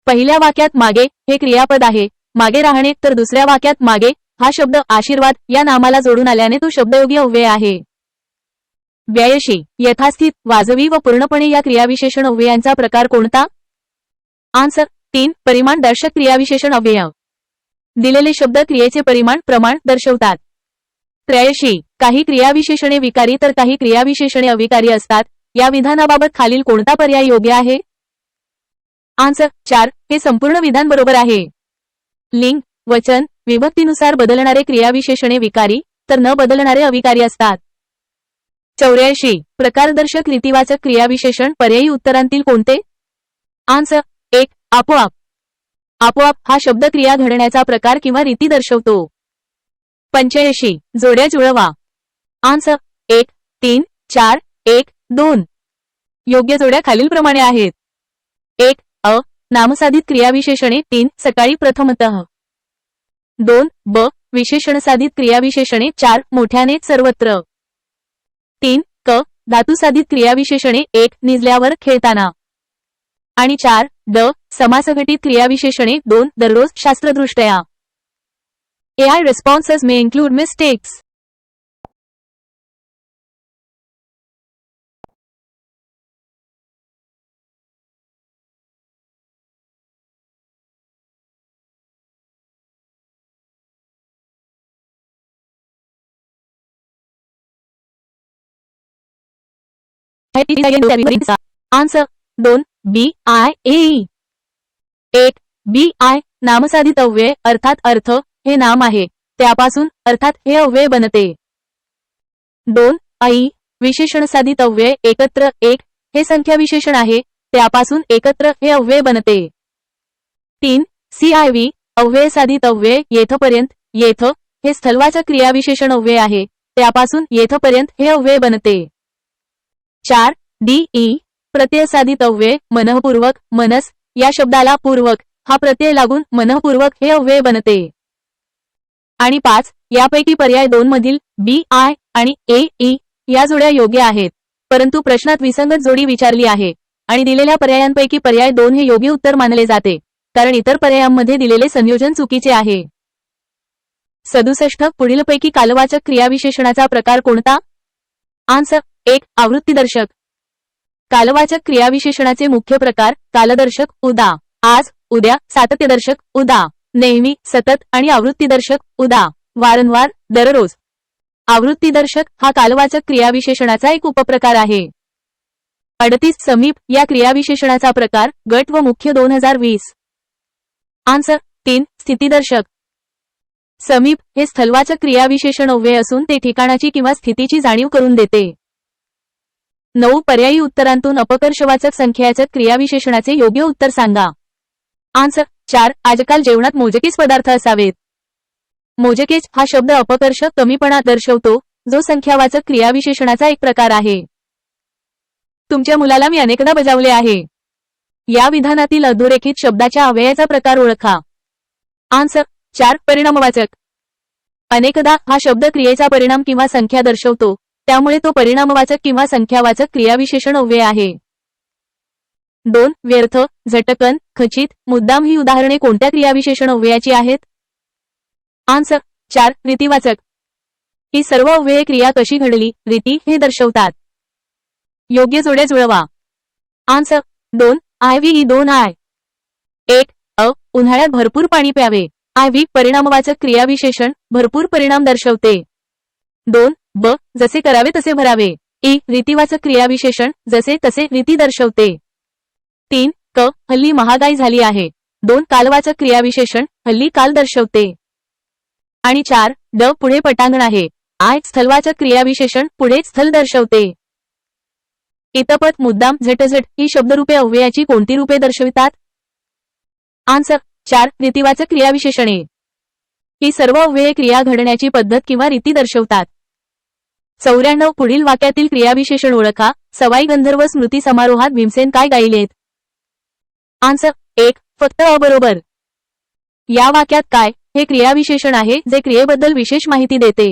पहिल्या वाक्यात मागे हे क्रियापद आहे, मागे राहणे, तर दुसऱ्या वाक्यात मागे हा शब्द आशीर्वाद या नामाला जोडून आल्याने तो शब्दयोगी अव्यय आहे. 82 यथास्थित, वाजवी व पूर्णपणे या क्रियाविशेषण अव्ययांचा प्रकार कोणता? आन्सर 3 परिमाण दर्शक क्रियाविशेषण अव्यय. दिलेले शब्द क्रियेचे परिमाण प्रमाण दर्शवतात. 83 काही क्रियाविशेषणे विकारी तर काही क्रियाविशेषणे अविकारी असतात. या विधानाबाबत खालील कोणता पर्याय योग्य आहे? आन्सर 4 हे संपूर्ण विधान बरोबर आहे. लिंग, वचन, विभक्तीनुसार बदलणारे क्रियाविशेषणे विकारी तर न बदलणारे अविकारी असतात. 84 प्रकारदर्शक रीतिवाचक क्रियाविशेषण पर्यायी उत्तरांतील कोणते? आन्सर 1 आपोआप. आपोआप हा शब्द क्रिया घडण्याचा प्रकार किंवा रीती दर्शवतो. 85 जोड्या जुळवा. आन्सर 1 3 4 1 2. योग्य जोड्या खालीलप्रमाणे आहेत. 1 अ नामसाधित क्रियाविशेषणे 3 सकाळी प्रथमतः. 2 ब विशेषणसाधित क्रियाविशेषणे 4 मोठ्याने सर्वत्र. 3 क धातुसाधित क्रियाविशेषणे 1 निजल्यावर खेळताना. आणि 4 ड समासघटित क्रियाविशेषणे 2 दररोज शास्त्रदृष्ट्या. AI responses may include mistakes. Answer 2 BIAE. 1 BI नामसाधित अव्यय अर्थात अर्थ हे नाम आहे त्यापासून अर्थात हे अव्यय बनते. 2 आई विशेषणसाधित अव्यय एकत्र 1 हे संख्या विशेषण आहे त्यापासून एकत्र हे अव्यय बनते. 3 CIV अव्यय साधित अव्यय येथपर्यंत येथ हे स्थलवाचक क्रियाविशेषण अव्यय आहे त्यापासून येथपर्यंत हे अव्यय बनते. 4 DE प्रत्ययसाधित अव्यय मनःपूर्वक मनस या शब्दाला पूर्वक हा प्रत्यय लागून मनःपूर्वक हे अव्यय बनते. आणि 5 यापैकी पर्याय 2 मधील BI आणि AE या जोड्या योग्य आहेत परंतु प्रश्नात विसंगत जोडी विचारली आहे आणि दिलेल्या पर्यायांपैकी पर्याय 2 हे योग्य उत्तर मानले जाते कारण इतर पर्यायांमध्ये दिलेले संयोजन चुकीचे आहे. 67 पुढीलपैकी कालवाचक क्रियाविशेषणाचा प्रकार कोणता? आन्सर 1 आवृत्तीदर्शक. कालवाचक क्रियाविशेषणाचे मुख्य प्रकार कालदर्शक उदा, आज, उद्या, सातत्यदर्शक उदा, नेहमी, सतत आणि आवृत्तीदर्शक उदा, वारंवार, दररोज. आवृत्तीदर्शक हा कालवाचक क्रियाविशेषणाचा एक उपप्रकार आहे. 38 समीप या क्रियाविशेषणाचा प्रकार गट व मुख्य 2020. आन्सर 3 स्थितीदर्शक. समीप हे स्थलवाचक क्रियाविशेषण अव्यय असून ते ठिकाणाची किंवा स्थितीची जाणीव करून देते. 9 पर्यायी उत्तरांतून अपकर्षवाचक संख्यावाचक क्रियाविशेषणाचे योग्य उत्तर सांगा. आन्सर 4 आजकाल जेवणात मोजकेच पदार्थ असावेत. मोजकेच हा शब्द अपकर्ष कमीपणा दर्शवतो जो संख्यावाचक क्रियाविशेषणाचा एक प्रकार आहे. तुमच्या मुलाला मी अनेकदा बजावले आहे. या विधानातील अधोरेखित शब्दाच्या अव्ययाचा प्रकार ओळखा. आन्सर 4 परिणामवाचक. अनेकदा हा शब्द क्रियेचा परिणाम किंवा संख्या दर्शवतो त्यामुळे तो परिणामवाचक किंवा संख्यावाचक क्रियाविशेषण अव्यय आहे. 2 व्यर्थ, झटकन, खचित, मुद्दाम ही उदाहरणे कोणत्या क्रियाविशेषण अव्ययाची आहेत? आन्सर 4 रीतिवाचक. ही सर्व अव्यये क्रिया कशी घडली रीती हे दर्शवतात. योग्य जोड्या जुळवा. Answer 2 IV 2 I. 1 उन्हाळ्यात भरपूर पाणी प्यावे. IV परिणामवाचक क्रियाविशेषण भरपूर परिणाम दर्शवते. 2 जसे करावे तसे भरावे. I रीतिवाचक क्रियाविशेषण जसे तसे रीती दर्शवते. 3 हल्ली महागाई झाली आहे. 2 कालवाचक क्रियाविशेषण हल्ली काल दर्शवते. आणि 4 पुढे पटांगण आहे. I स्थलवाचक क्रियाविशेषण पुढे स्थल दर्शवते. इतपत मुद्दाम झटझट ही शब्दरूपे अव्ययाची कोणती रूपे दर्शवितात? आन्सर 4 रीतिवाचक क्रियाविशेषणे. ही सर्व अव्यये क्रिया घडण्याची पद्धत किंवा रीती दर्शवतात. 94 पुढील वाक्यातील क्रियाविशेषण ओळखा. सवाई गंधर्व स्मृती समारोहात भीमसेन काय गायलेत? आन्सर 1 फक्त बरोबर. या वाक्यात काय हे क्रियाविशेषण आहे जे क्रियेबद्दल विशेष माहिती देते.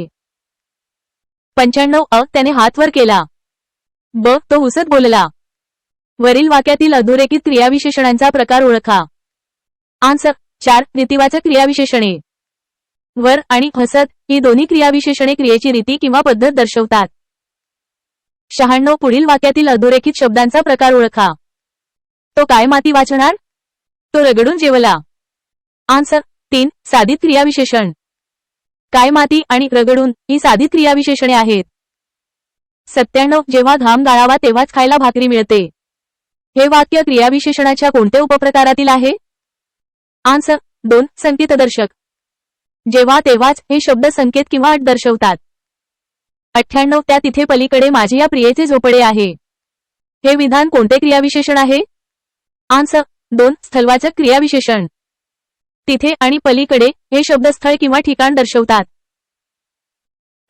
95 त्याने हात वर केला. तो हुसत बोलला. वरील वाक्यातील अधोरेखित क्रियाविशेषणांचा प्रकार ओळखा. आन्सर 4 रीतिवाचक क्रियाविशेषणे. वर आणि हसत ही दोन्ही क्रियाविशेषणे क्रियेची रीती किंवा पद्धत दर्शवतात. 96 पुढील वाक्यातील अधोरेखित शब्दांचा प्रकार ओळखा. तो काय माती वाचणार? तो रगडून जेवला. आन्सर 3 साधित क्रियाविशेषण. काय माती आणि रगडून ही साधित क्रियाविशेषणे आहेत. 97 जेव्हा घाम गाळावा तेव्हाच खायला भाकरी मिळते. हे वाक्य क्रियाविशेषणाच्या कोणत्या उपप्रकारातील आहे? आन्सर 2 संकेतदर्शक. जेव्हा तेव्हाच हे शब्द संकेत किंवा अट दर्शवतात. 98 त्या तिथे पलीकडे माझे या प्रियेचे झोपडे आहे. हे विधान कोणते क्रियाविशेषण आहे? आन्सर 2 स्थलवाचक क्रियाविशेषण. तिथे आणि पलीकडे हे शब्द स्थळ किंवा ठिकाण दर्शवतात.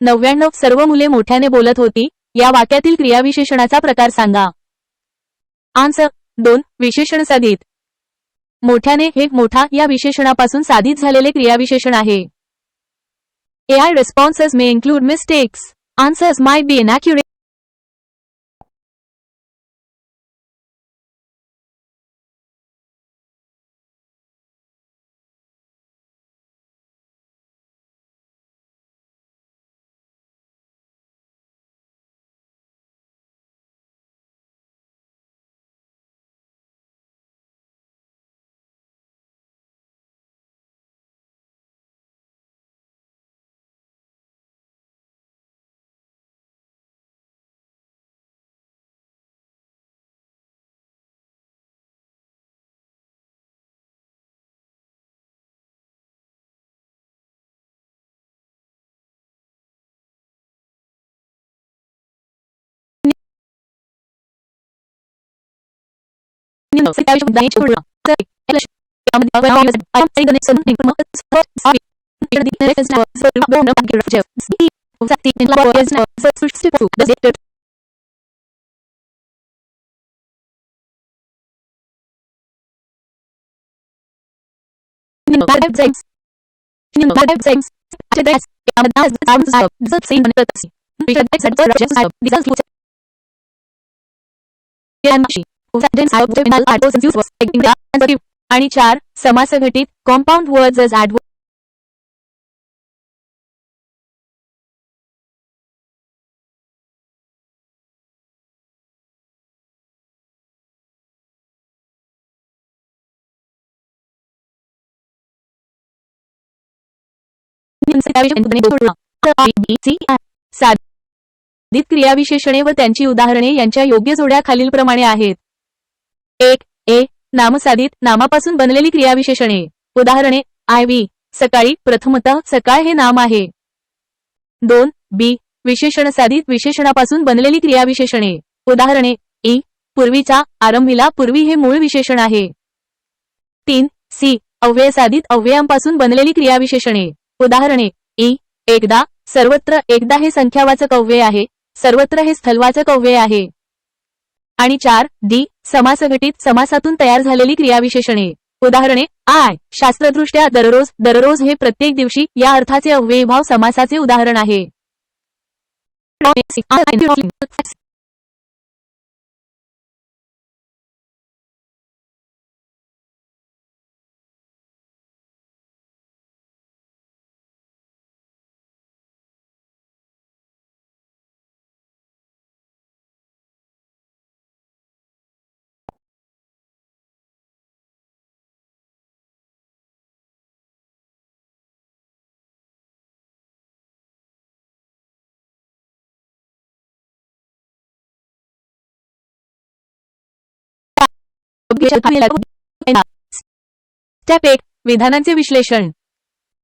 99 सर्व मुले मोठ्याने बोलत होती या वाक्यातील क्रियाविशेषणाचा प्रकार सांगा. आन्सर 2 विशेषण साधित. मोठ्याने हे मोठा या विशेषणापासून साधित झालेले क्रियाविशेषण आहे. AI responses may include mistakes. Answers might be inaccurate. आणि 4 समासघटित कॉम्पाउंड वर्ड्स एज ऍडवर्ब साधित क्रियाविशेषणे व त्यांची उदाहरणे यांच्या योग्य जोड्या खालीलप्रमाणे आहेत. 1. ए. नामसाधित नामापासून बनलेली क्रियाविशेषणे. उदाहरणे आयवी सकाळी. प्रथमतः सकाळ हे नाम आहे. 2. बी. विशेषणसाधित विशेषणापासून बनलेली क्रियाविशेषणे. उदाहरणे ई. पूर्वीचा. आरंभीला. पूर्वी हे मूळ विशेषण आहे. 3. सी. अव्ययसाधित अव्ययांपासून बनलेली क्रियाविशेषणे. उदाहरणे ई. एकदा. सर्वत्र. एकदा हे संख्यावाचक अव्यय आहे. सर्वत्र हे स्थलवाचक अव्यय आहे. आणि 4. डी. समासघटित समासातून तयार झालेली क्रियाविशेषणे. उदाहरणे आय. शास्त्रदृष्ट्या दररोज. दररोज हे प्रत्येक दिवशी या अर्थाचे अव्ययीभाव समासाचे उदाहरण आहे. स्टेप 1. विधानांचे विश्लेषण.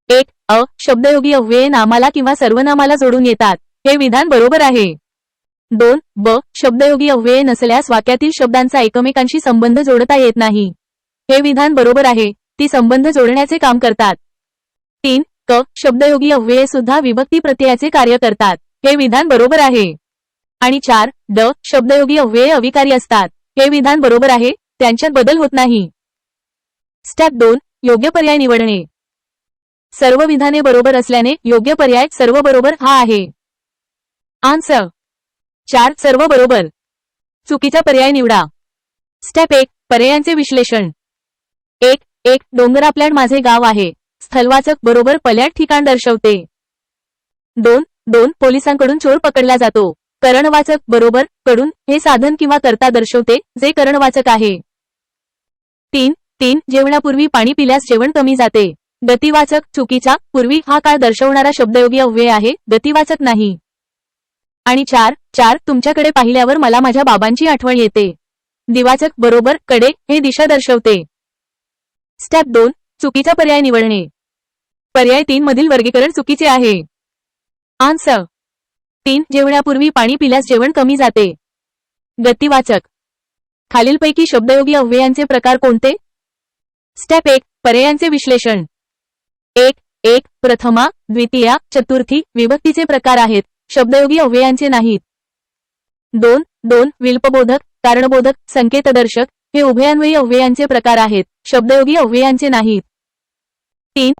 1. अ. शब्दयोगी अव्यये नामाला किंवा सर्वनामाला जोडून येतात. हे विधान बरोबर आहे. 2. ब. शब्दयोगी अव्यये नसल्यास वाक्यातील शब्दांचा एकमेकांशी संबंध जोडता येत नाही. हे विधान बरोबर आहे. ती संबंध जोडण्याचे काम करतात. 3. क. शब्दयोगी अव्यये सुद्धा विभक्ती प्रत्ययाचे कार्य करतात. हे विधान बरोबर आहे. आणि 4. ड. शब्दयोगी अव्यये अविकारी असतात. हे विधान बरोबर आहे. त्यांच्यात बदल होत नाही. स्टेप 2. योग्य पर्याय निवडणे. सर्व विधाने बरोबर असल्याने योग्य पर्याय सर्व बरोबर हा आहे. आन्सर 4. सर्व बरोबर. चुकीचा पर्याय निवडा. स्टेप 1. पर्यायांचे विश्लेषण. 1. एक डोंगराप्लॅड माझे गाव आहे. स्थलवाचक बरोबर पल्याड ठिकाण दर्शवते. 2. पोलिसांकडून चोर पकडला जातो. करणवाचक बरोबर कडून हे साधन किंवा कर्ता दर्शवते जे करणवाचक आहे. 3. जेवणापूर्वी पाणी पिल्यास जेवण कमी जाते. गतिवाचक चुकीचा. पूर्वी हा काळ दर्शवणारा शब्दयोगी अव्यय आहे. गतिवाचक नाही. आणि 4. तुमच्याकडे पाहिल्यावर मला माझ्या बाबांची आठवण येते. दिवाचक बरोबर कडे हे दिशा दर्शवते. स्टेप 2. चुकीचा पर्याय निवडणे. पर्याय 3 मधील वर्गीकरण चुकीचे आहे. आन्सर 3. जेवणापूर्वी पाणी पिल्यास जेवण कमी जाते. गतिवाचक. खालीलपैकी शब्दयोगी अव्ययांचे प्रकार कोणते? स्टेप 1. पर्यायांचे विश्लेषण. 1. प्रथमा, द्वितीया, चतुर्थी विभक्तीचे प्रकार आहेत. शब्दयोगी अव्ययांचे नाहीत. 2. विल्पबोधक, कारणबोधक, संकेतदर्शक हे उभयान्वयी अव्ययांचे प्रकार आहेत. शब्दयोगी अव्ययांचे नाहीत. 3.